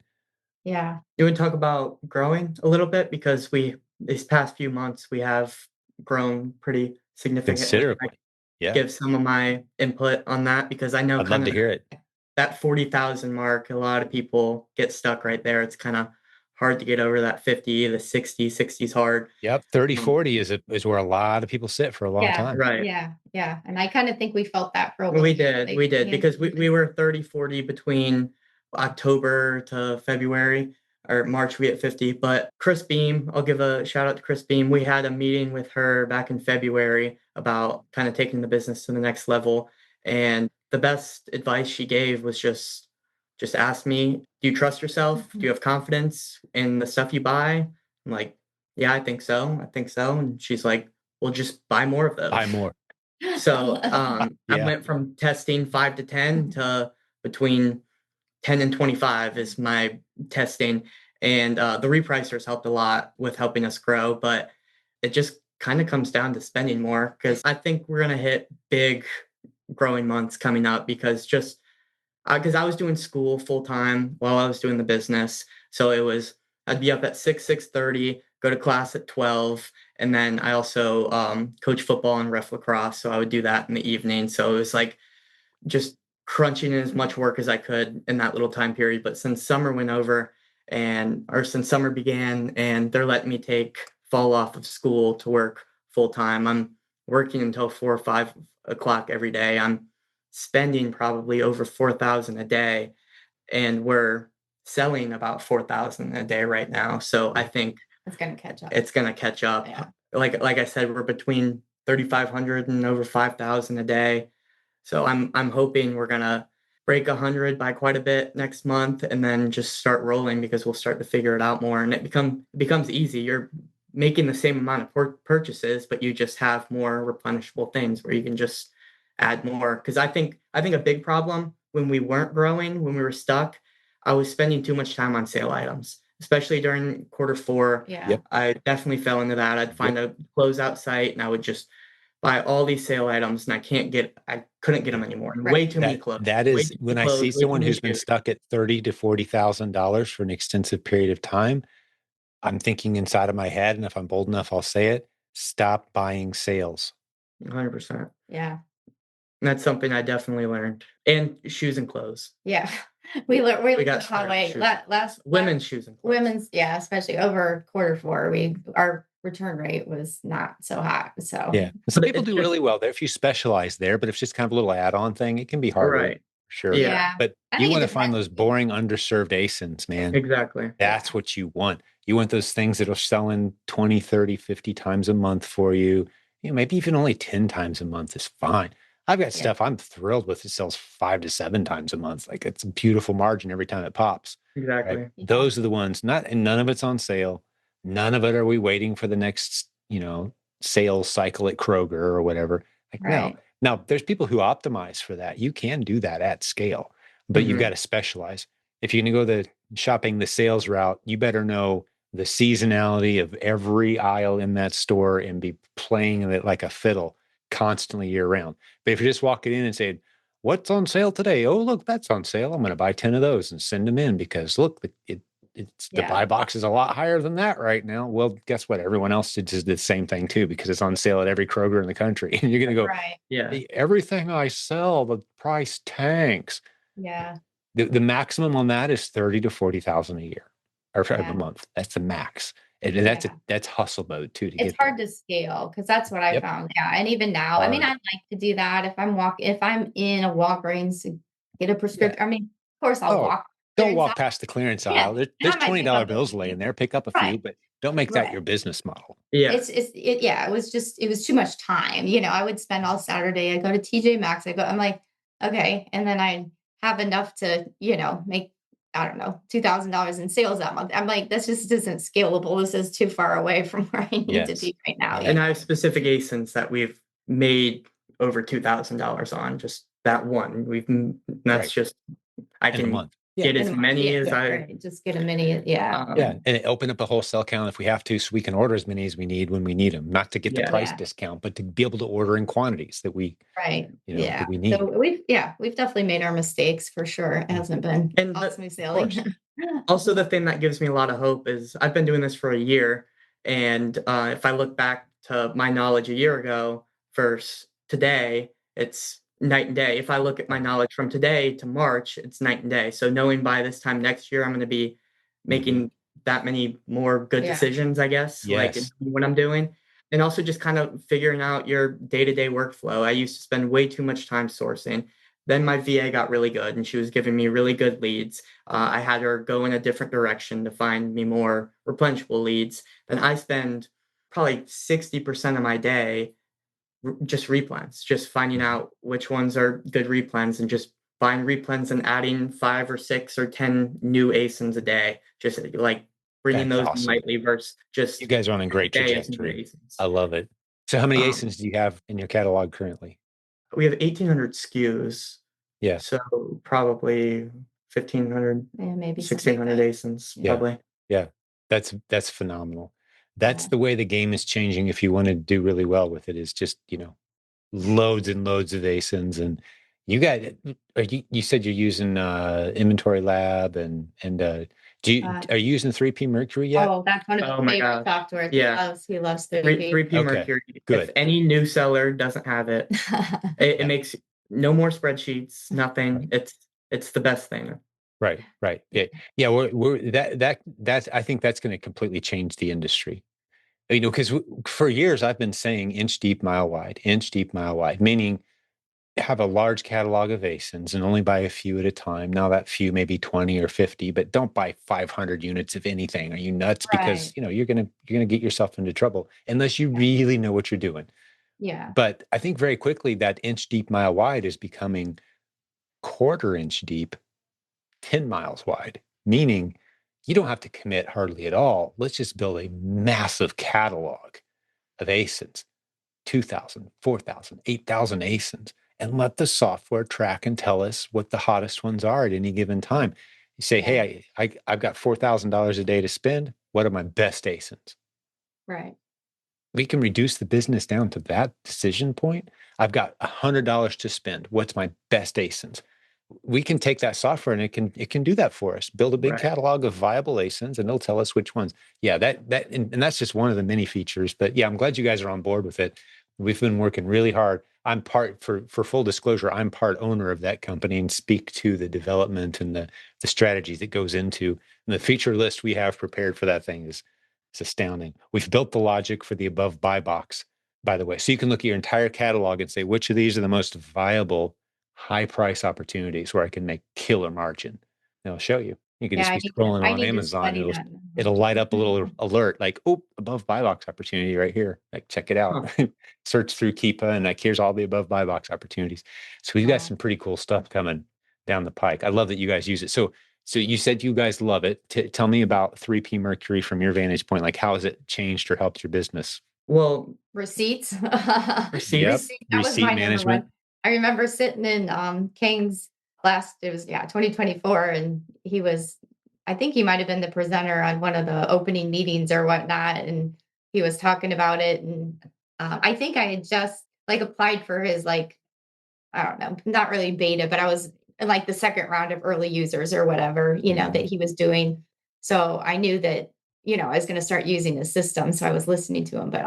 Yeah. You would talk about growing a little bit, because these past few months we have grown pretty significantly. I Considerably. Yeah. give some of my input on that, because I know I'd love kind to of hear it. that 40,000 mark. A lot of people get stuck right there. It's kind of hard to get over that 50, the 60, 60 is hard. Yep. 30, Um, 40 is where a lot of people sit for a long Yeah. time. right. Yeah. Yeah. And I kind of think we felt that for a We little bit. did, Like, we did, yeah. because we were 30, 40 between October to February, or March we hit 50. But Chris Beam, I'll give a shout out to Chris Beam. We had a meeting with her back in February about kind of taking the business to the next level. And the best advice she gave was just ask me, do you trust yourself? Do you have confidence in the stuff you buy? I'm like, yeah, I think so. I think so. And she's like, well, just buy more of those. Buy more. So I Yeah. went from testing 5 to 10 to between 10 and 25 is my testing. And the repricers helped a lot with helping us grow, but it just kind of comes down to spending more, because I think we're going to hit big growing months coming up, because I was doing school full time while I was doing the business. So I'd be up at 6:30, go to class at 12, and then I also coach football and ref lacrosse. So I would do that in the evening. So it was like just crunching in as much work as I could in that little time period. But since summer went over, or since summer began, and they're letting me take fall off of school to work full time, I'm working until 4 or 5 o'clock every day. I'm spending probably over 4,000 a day, and we're selling about 4,000 a day right now. So I think It's going to catch up. it's gonna catch up. Yeah. Like I said, we're between 3,500 and over 5,000 a day. So I'm hoping we're gonna break 100 by quite a bit next month, and then just start rolling, because we'll start to figure it out more, and it becomes easy. You're making the same amount of purchases, but you just have more replenishable things where you can just add more. Because I think a big problem when we weren't growing, when we were stuck, I was spending too much time on sale items, especially during quarter 4. Yeah. Yep. I definitely fell into that. I'd find a closeout site, and I would just buy all these sale items, and I couldn't get them anymore. And Right. way too many clothes. That Way is, too when many I clothes, see way too someone many who's been shoes. stuck at $30,000 to $40,000 for an extensive period of time, I'm thinking inside of my head, and if I'm bold enough, I'll say it: stop buying sales. 100%. Yeah. And that's something I definitely learned. And shoes and clothes. Yeah. We learned got how smart shoes. last Women's shoes and clothes. women's, yeah, especially over quarter 4, our return rate was not so hot. So Yeah. Some But people it's do just really well there if you specialize there, but if it's just kind of a little add-on thing, it can be harder. right. Sure. Yeah. yeah. But I you think it want to find depends. those boring, underserved ASINs, man. Exactly. That's what you want. You want those things that are selling 20, 30, 50 times a month for you. maybe even only 10 times a month is fine. I've got Yeah. stuff I'm thrilled with that sells 5 to 7 times a month. Like it's a beautiful margin every time it pops. Right. Exactly. Yeah. Those are the ones, and none of it's on sale. None of it are we waiting for the next, sales cycle at Kroger or whatever. Like, no. Right. Now, there's people who optimize for that. You can do that at scale, but you've Mhm. got to specialize. If you're going to go the shopping the sales route, you better know the seasonality of every aisle in that store and be playing it like a fiddle constantly year round. But if you're just walking in and saying, "What's on sale today? Oh, look, that's on sale. I'm going to buy 10 of those and send them in because look, it's the Yeah. buy box is a lot higher than that right now." Well, guess what? Everyone else did just the same thing too because it's on sale at every Kroger in the country. And you're going to go, Right. Yeah. "Hey, everything I sell, the price tanks." Yeah. The maximum on that is 30 to 40,000 a year or Yeah. a month. That's the max. And Yeah. that's hustle mode too to It's get hard there. to scale because that's what I Yep. found. Yeah. And even now, I mean, I Hard. like to do that if I'm in a Walgreens to get a Yeah. prescription. I mean, of course I'll Oh, walk don't clearance walk aisle. past the clearance Yeah. aisle. And There's I might pick $20 up a bills laying few. there. Pick up a Right. few, but don't make that Right. your business model. Yeah. Yeah, it was too much time. I would spend all Saturday. I go to TJ Maxx. I'm like, okay. And then I have enough to, make, I don't know, $2,000 in sales that month. I'm like, this just isn't scalable. This is too far away from where I need to Yes. be right now. Yeah. And I have specific ASINs that we've made over $2,000 on, just that one. That's Right. just I In a can month. Yeah. get In as a month, many yeah, as I right. Just get a mini. Yeah. Yeah. um And open up a wholesale count if we have to, so we can order as many as we need when we need them, not to get the yeah. price Yeah. discount, but to be able to order in quantities that we, Right. that Yeah. we So need. we've definitely made our mistakes for sure. It hasn't been And all but smooth Of sailing. course. also the thing that gives me a lot of hope is I've been doing this for a year, and if I look back to my knowledge a year ago versus today, it's night and day. If I look at my Right. knowledge from today to March, it's night and day. So knowing by this time next year I'm going to be making that many more good Yeah. decisions, I guess, like in Yes. what I'm doing. And also just kind of figuring out your day-to-day workflow. I used to spend way too much time sourcing. Then my VA got really good and she was giving me really good leads. I had her go in a different direction to find me more replenishable leads. Then I spend probably 60% of my day just replens, just finding Mhm. out which ones are good replens and just buying replens and adding 5 or 6 or 10 new ASINs a day, just like bringing That's those in awesome. lightly versus just You guys are on a great day as more trajectory. ASINs. I love it. So how many Um, ASINs do you have in your catalog currently? we have 1,800 SKUs, Yeah. so probably 1,500, Yeah, maybe something like 1,600 that. ASINs, Yeah. probably. Yeah. That's phenomenal. That's Yeah. the way the game is changing if you want to do really well with it, is just, loads and loads of ASINs. And you got you said you're using Inventory Lab and Uh, are you using 3P Mercury yet? oh, that's one of his Oh my favorite gosh. softwares. Yeah. He loves 3 3P. 3P Okay. Mercury. If Good. any new seller doesn't have it, it Yeah. makes no more spreadsheets, nothing. Right. It's the best thing. Right. Right. Yeah. Yeah. We're that's I think that's going to completely change the industry. Because for years I've been saying inch deep, mile wide, meaning have a large catalog of ASINs and only buy a few at a time. Now that few may be 20 or 50, but don't buy 500 units of anything. Are you nuts? Because Right. you're gonna get yourself into trouble unless you really know what you're doing. Yeah. But I think very quickly that inch deep, mile wide is becoming quarter inch deep, 10 miles wide, meaning you don't have to commit hardly at all. Let's just build a massive catalog of ASINs, 2,000, 4,000, 8,000 ASINs, and let the software track and tell us what the hottest ones are at any given time. You say, Yeah. hey, I've got $4,000 a day to spend. What are my best ASINs? Right. We can reduce the business down to that decision point. I've got $100 to spend. What's my best ASINs? We can take that software and it can do that for us. Build a big Right. catalog of viable ASINs, and it'll tell us which ones. Yeah, and that's just one of the many features. But yeah, I'm glad you guys are on board with it. We've been working really hard. I'm part for full disclosure. I'm part owner of that company and speak to the development and the strategies that goes into, and the feature list we have prepared for that thing is it's astounding. We've built the logic for the above buy box, by the way. So you can look at your entire catalog and say, which of these are the most viable high price opportunities where I can make killer margin? And I'll show you. You could Yeah, just be scrolling I on need to Amazon. study It'll that it'll light up a now. little alert like, oh, above buy box opportunity right here. Like, check it out. Huh. Search through Keepa and like, here's all the above buy box opportunities. So we've got Wow. some pretty cool stuff coming down the pike. I love that you guys use it. So you said you guys love it. Tell me about 3P Mercury from your vantage point. Like, how has it changed or helped your business? Well, Receipts. receipts. Yep. Receipt, that was Receipt my number management. one. I remember sitting in King's it was 2024, and I think he might have been the presenter on one of the opening meetings or whatnot, and he was talking about it, and I think I had just like applied for his I don't know, not really beta, but I was in like the second round of early users or whatever, that he was doing. So I knew that, I was going to start using the system. So I was listening to him, but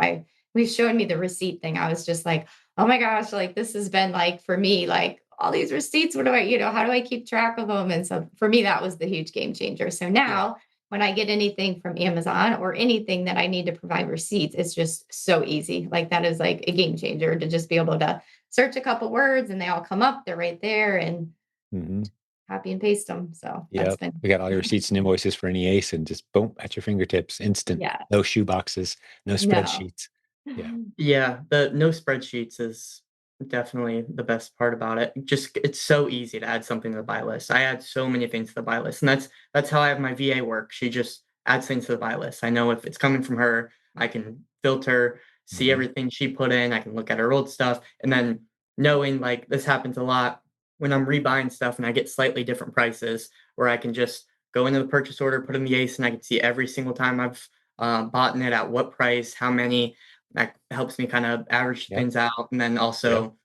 we showed me the receipt thing. I was just like, oh my gosh, like this has been like for me, like all these receipts, what do I, how do I keep track of them? And so for me, that was the huge game changer. So Yeah. now when I get anything from Amazon or anything that I need to provide receipts, it's just so easy. Like that is like a game changer to just be able to search a couple words and they all come up. They're right there and Mm-hmm. copy and paste them. So that's Yep. been, We got all your receipts and invoices for any ACE and just boom at your fingertips, instant. yeah, No shoe boxes, no no. spreadsheets. Yeah. Yeah, the no spreadsheets is definitely the best part about it. Just it's so easy to add something to the buy list. I add so many things to the buy list, and that's how I have my VA work. She just adds things to the buy list. I know if it's coming from her, I can filter, see Mhm. everything she put in. I can look at her old stuff, and then knowing like this happens a lot when I'm rebuying stuff and I get slightly different prices, where I can just go into the purchase order, put in the ACE, and I can see every single time I've bought in it at what price, how many. That helps me kind of average Yep. things out, and then Yep. also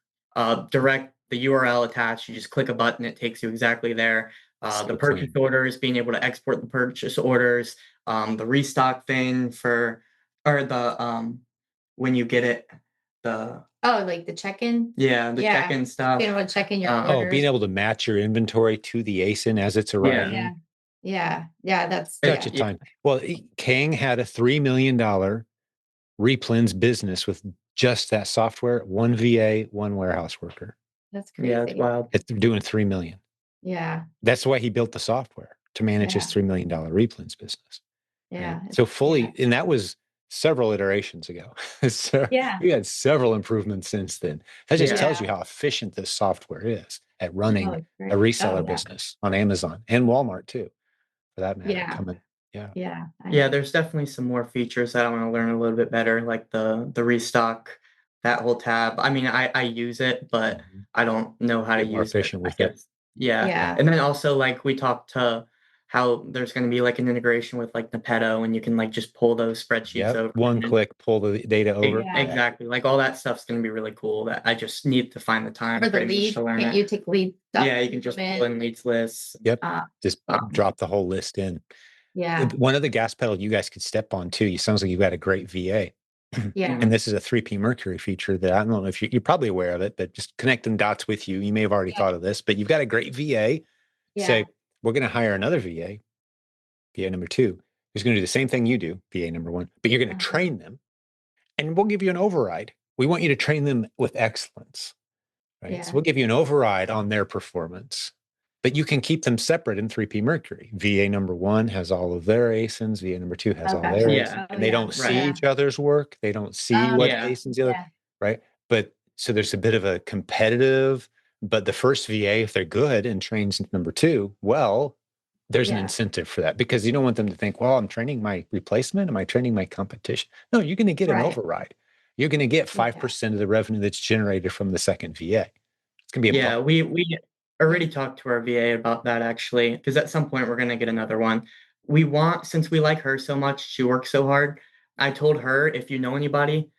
direct the URL attached. You just click a button, it takes you exactly there. The So purchase clean. orders, being able to export the purchase orders, the restock thing or the when you get it, the Oh, like the check-in. the Yeah. check-in stuff. Being able to check in your Oh, being orders. able to match your inventory to the ASIN as it's Yeah, Yeah. arriving. Yeah. Yeah. That's, Such yeah. a time. Well, Kang had a $3 million replins business with just that software, one VA, one warehouse worker. That's yeah, it's crazy. wild. It's doing 3 million. Yeah. That's why he built the software to manage his Yeah. $3 million replins business. Right? Yeah. So fully, Yeah. and that was several iterations ago. So Yeah. you had several improvements since then. That just Yeah. tells Yeah. you how efficient this software is at Oh, running it's a great. Oh, reseller yeah. business on Amazon and Walmart too, for that matter. Yeah. Coming, yeah. Yeah. I Yeah, know. there's definitely some more features that I want to learn a little bit better, like the restock, that whole tab. I mean, I use it, but Mhm. I don't know how to Get more use it, efficient I with it. guess. Yeah. Yeah. And then also like we talked to how there's going to be like an integration with like Nepeto and you can like just pull those spreadsheets Yep. over. One And click, pull the data over. Yeah. Yeah. exactly. Like all that stuff's going to be really cool that I just need to find the time Or the pretty much lead. to learn Can't it. you take lead stuff? Yeah, you can just pull in leads lists. Yep. Uh, Just Um, drop the whole list in. yeah. One of the gas pedal you guys could step on too. You sounds like you've got a great VA. Yeah. And this is a 3P Mercury feature that I don't know if you're probably aware of it, but just connecting dots with you. You may have already Yeah. thought of this, but you've got a great VA. Yeah. Say, we're going to hire another VA number two, who's going to do the same thing you do, VA number one, but you're going to Uh-huh. train them and we'll give you an override. We want you to train them with excellence, right? So Yeah. we'll give you an override on their performance, but you can keep them separate in 3P Mercury. VA number one has all of their ASINs. VA number two has all Okay. their yeah, ASINs, Oh, and they yeah. don't see right. Yeah. each other's work. They don't see Oh, what Yeah. ASINs the other, yeah. right? But so there's a bit of a competitive, but the first VA, if they're good and trains number two, well, there's an Yeah. incentive for that because you don't want them to think, well, I'm training my replacement. Am I training my competition? No, you're going to get an Right. override. You're going to get Yeah. 5% of the revenue that's generated from the second VA. It's going to be a Yeah, we already talked to our VA about that actually, because at some point we're gonna get another one. Since we like her so much, she works so hard. I told her if you know anybody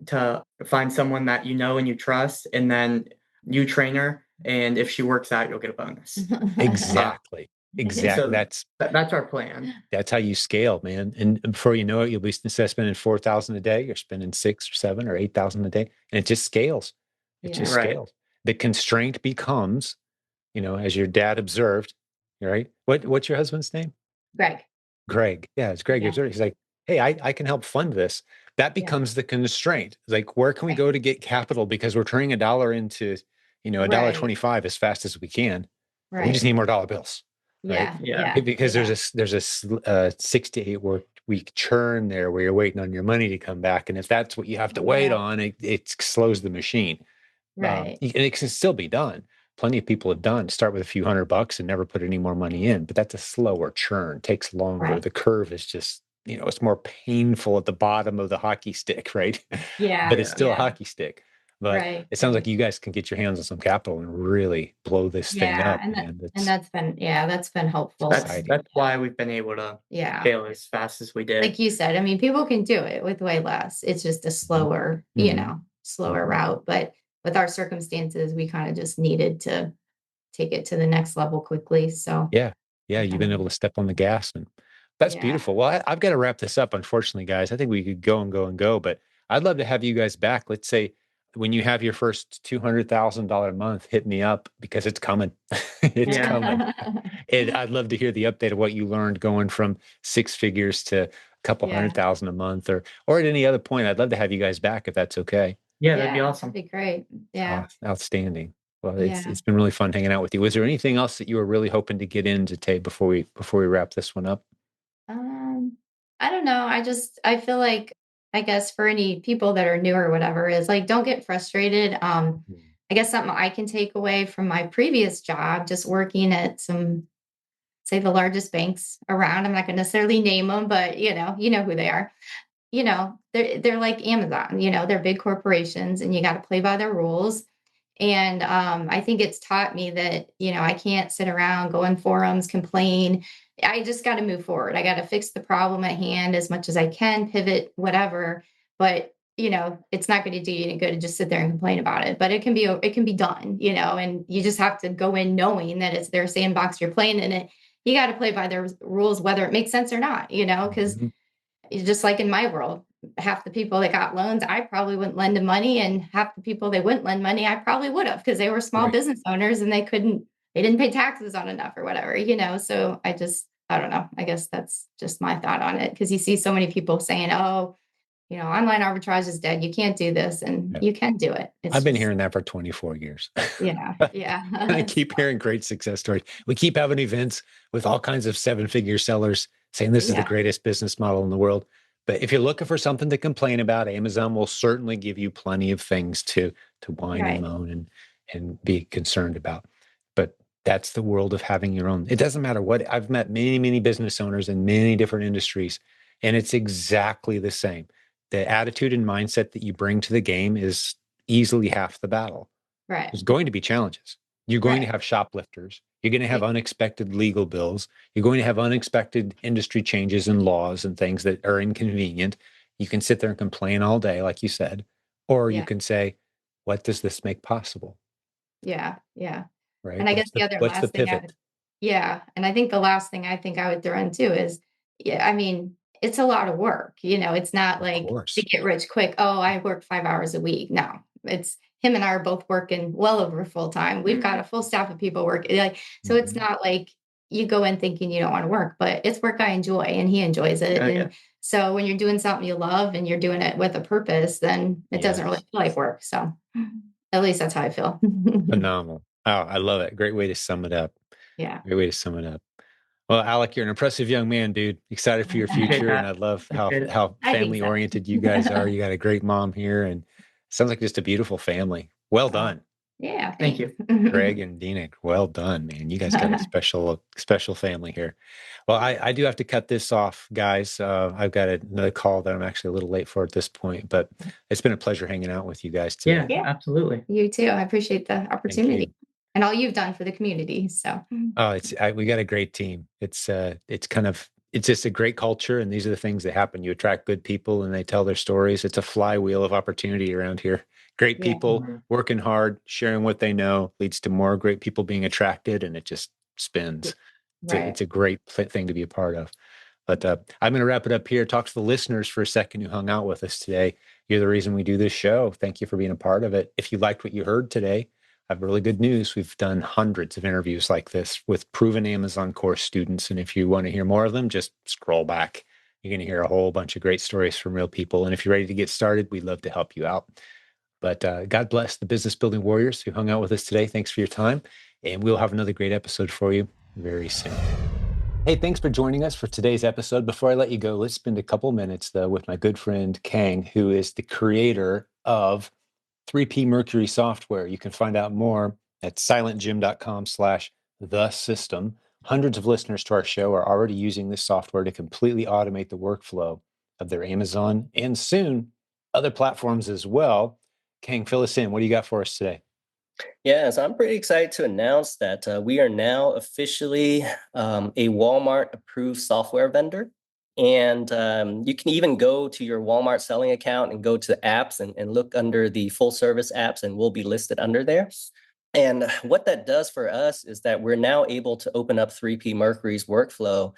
to find someone that you know and you trust, and then you train her, and if she works out, you'll get a bonus. exactly. Exactly. So that's our plan. That's how you scale, man. And before you know it, you'll be instead of spending 4,000 a day, you're spending 6 or 7 or 8,000 a day. And it just scales. It just Yeah. Right. scales. The constraint becomes, as your dad observed, right? What's your husband's name? Greg. Greg. Yeah, it's Greg. Yeah. He's like, hey, I can help fund this. That Yeah. becomes the constraint. It's like, where can we Right. go to get capital? Because we're turning a dollar into, a dollar Right. 25 as fast as we can. We just Right. need more dollar bills. right? Yeah. Yeah. Yeah. Because Yeah. there's a 6 to 8 work week churn there where you're waiting on your money to come back, and if that's what you have to wait Yeah. on, it slows the machine. Right. And it can still be done. Plenty of people have done start with a few $100 and never put any more money in, but that's a slower churn, takes longer. Right. The curve is just, it's more painful at the bottom of the hockey stick, right? But Yeah. it's Yeah. still a Yeah. hockey stick. But Right. it sounds like Right. you guys can get your hands on some capital and really blow this thing Yeah. up, And man. That's that's been, yeah, that's been helpful. exciting. That's why we've been able to Yeah. scale as fast as we did. Like you said, I mean, people can do it with way less. It's just a Mhm. slower, Mhm. slower Mhm. route. But with our circumstances, we kind of just needed to take it to the next level quickly. So Yeah. Yeah. we You've kind been of, able to step on the gas, and that's yeah. beautiful. Well, I've got to wrap this up, unfortunately, guys. I think we could go and go and go, but I'd love to have you guys back. Let's say when you have your first $200,000 month, hit me up because it's coming. It's Yeah. coming. And I'd love to hear the update of what you learned going from six figures to a couple Yeah. 100,000 a month, or at any other point. I'd love to have you guys back if that's okay. Yeah, that'd be Yeah. That'd awesome. be great. Yeah. Outstanding. Well, Yeah. it's been really fun hanging out with you. Was there anything else that you were really hoping to get into, Tay, before we wrap this one up? Um, I don't know. I feel like, I guess for any people that are new or whatever, is like, don't get frustrated. Mm. I guess something I can take away from my previous job, just working at some, say, the largest banks around. I'm not going to necessarily name them, but you know who they are. They're like Amazon. They're big corporations, and you got to play by their rules. And I think it's taught me that, I can't sit around, go in forums, complain. I just got to move forward. I got to fix the problem at hand as much as I can, pivot, whatever. But, it's not going to do you any good to just sit there and complain about it. But it can be done, and you just have to go in knowing that it's their sandbox, you're playing in it. You got to play by their rules, whether it makes sense or not, because Mhm. it's just like in my world, half the people that got loans, I probably wouldn't lend them money, and half the people they wouldn't lend money, I probably would have because they were small Right. business owners and they didn't pay taxes on enough or whatever. So I don't know. I guess that's just my thought on it because you see so many people saying, oh, online arbitrage is dead. You can't do this, and Yeah. you can do it. It's I've been just, hearing that for 24 years. yeah, I yeah. keep hearing great success stories. We keep having events with all kinds of seven-figure sellers saying this is the Yeah, greatest business model in the world. But if you're looking for something to complain about, Amazon will certainly give you plenty of things to whine and right, moan and be concerned about. But that's the world of having your own. It doesn't matter what. I've met many, many business owners in many different industries, and it's exactly the same. The attitude and mindset that you bring to the game is easily half the battle. right, There's going to be challenges. You're going to right. have shoplifters. You're going to Yeah, have unexpected legal bills. You're going to have unexpected industry changes and laws and things that are inconvenient. You can sit there and complain all day, like you said, or you yeah, can say, what does this make possible? yeah, yeah. Right? And I guess the other What's the last thing pivot? yeah, and I think the last thing I think I would throw in too is, yeah, I mean, it's a lot of work. It's not Of like to course. get rich quick. Oh, I work 5 hours a week. No, it's him and I are both working well over full time. We've got a full staff of people working. Like, so it's Mhm. not like you go in thinking you don't want to work, but it's work I enjoy, and he enjoys it. Oh yeah. And so when you're doing something you love and you're doing it with a purpose, then it doesn't really Yes. feel like work. So at least that's how I feel. Phenomenal. Oh, I love it. Great way to sum it up. Yeah. Great way to sum it up. Well, Alec, you're an impressive young man, dude. Excited for your Appreciate future, and that. I love how Appreciate it. how I think family so. oriented you guys are. You got a great mom here, and sounds like just a beautiful family. Well Oh, done, yeah, Thank thanks. you. Greg and Dina. Well done, man. You guys got a special family here. Well, I do have to cut this off, guys. I've got another call that I'm actually a little late for at this point, but it's been a pleasure hanging out with you guys Yeah, today. Yeah, absolutely. you too. I appreciate the Thank opportunity you. and all you've done for the community. So, Oh, we got a great team. It's just a great culture, and these are the things that happen. You attract good people, and they tell their stories. It's a flywheel of opportunity around here. Great yeah, people Mhm. working hard, sharing what they know leads to more great people being attracted, and it just yeah, spins. right. It's a great thing to be a part of. But I'm going to wrap it up here. Talk to the listeners for a second who hung out with us today. You're the reason we do this show. Thank you for being a part of it. If you liked what you heard today, I have really good news. We've done hundreds of interviews like this with proven Amazon course students. And if you want to hear more of them, just scroll back. You're going to hear a whole bunch of great stories from real people. And if you're ready to get started, we'd love to help you out. But God bless the business building warriors who hung out with us today. Thanks for your time. And we'll have another great episode for you very soon. Hey, thanks for joining us for today's episode. Before I let you go, let's spend a couple minutes, though, with my good friend Kang, who is the creator of 3P Mercury software. You can find out more at silentjimdotcom/the system. Hundreds of listeners to our show are already using this software to completely automate the workflow of their Amazon and soon other platforms as well. Kang, fill us in. What do you got for us today? Yeah, so I'm pretty excited to announce that we are now officially a Walmart approved software vendor. And you can even go to your Walmart selling account and go to apps and look under the full service apps, and we'll be listed under there. And what that does for us is that we're now able to open up 3P Mercury's workflow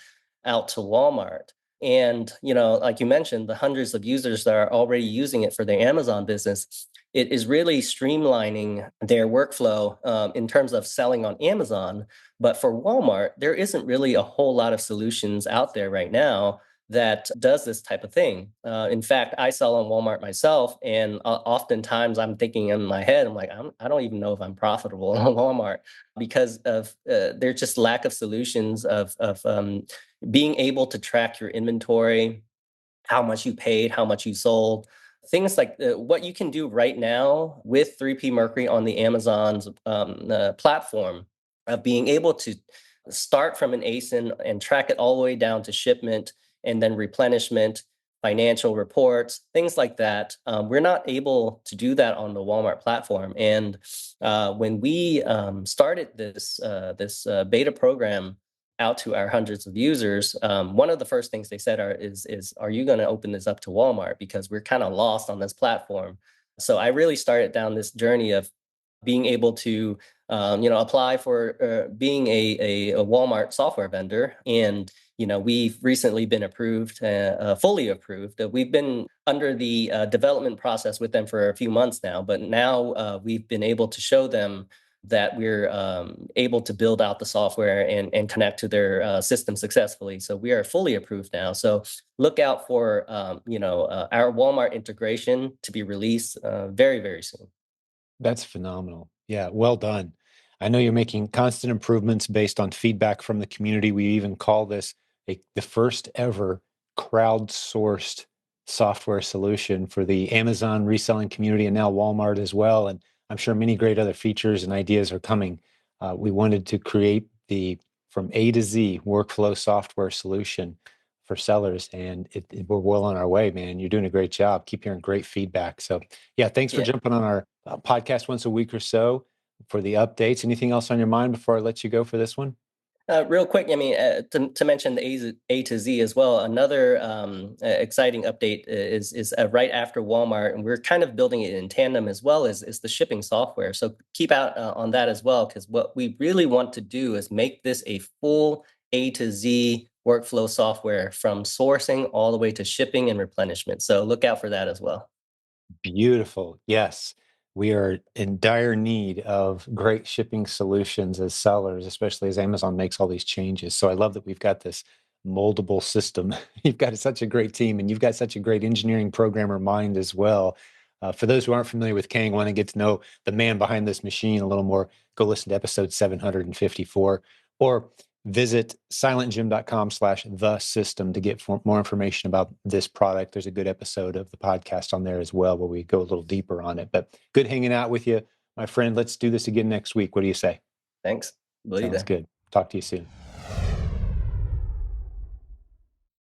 out to Walmart. And, like you mentioned, the hundreds of users that are already using it for their Amazon business, it is really streamlining their workflow in terms of selling on Amazon. But for Walmart, there isn't really a whole lot of solutions out there right now that does this type of thing. In fact, I sell on Walmart myself, and oftentimes I'm thinking in my head, I'm like, I don't even know if I'm profitable on Walmart because of there's just lack of solutions of being able to track your inventory, how much you paid, how much you sold. Things like what you can do right now with 3P Mercury on the Amazon's platform of being able to start from an ASIN and track it all the way down to shipment and then replenishment, financial reports, things like that. We're not able to do that on the Walmart platform. And when we started this beta program out to our hundreds of users, one of the first things they said is are you going to open this up to Walmart because we're kind of lost on this platform. So I really started down this journey of being able to apply for being a Walmart software vendor. And we've recently been approved, fully approved. We've been under the development process with them for a few months now, but now we've been able to show them that we're able to build out the software and connect to their system successfully. So we are fully approved now. So look out for our Walmart integration to be released very, very soon. That's phenomenal. Yeah, well done. I know you're making constant improvements based on feedback from the community. We even call this the first ever crowdsourced software solution for the Amazon reselling community and now Walmart as well. And I'm sure many great other features and ideas are coming. We wanted to create the from A to Z workflow software solution for sellers, and we're well on our way, man. You're doing a great job. Keep hearing great feedback. So, yeah, thanks for Yeah. jumping on our podcast once a week or so for the updates. Anything else on your mind before I let you go for this one? Real quick, I mean, to mention the A to Z as well. Another exciting update is right after Walmart, and we're kind of building it in tandem as well as is the shipping software. So keep out on that as well, because what we really want to do is make this a full A to Z workflow software from sourcing all the way to shipping and replenishment. So look out for that as well. Beautiful. Yes. We are in dire need of great shipping solutions as sellers, especially as Amazon makes all these changes. So I love that we've got this moldable system. You've got such a great team and you've got such a great engineering programmer mind as well. For those who aren't familiar with Kang, want to get to know the man behind this machine a little more, go listen to episode 754 or visit silentjim.com/the system to get more information about this product. There's a good episode of the podcast on there as well, where we go a little deeper on it. But good hanging out with you, my friend. Let's do this again next week. What do you say? Thanks. Will you Sounds there? good. Talk to you soon.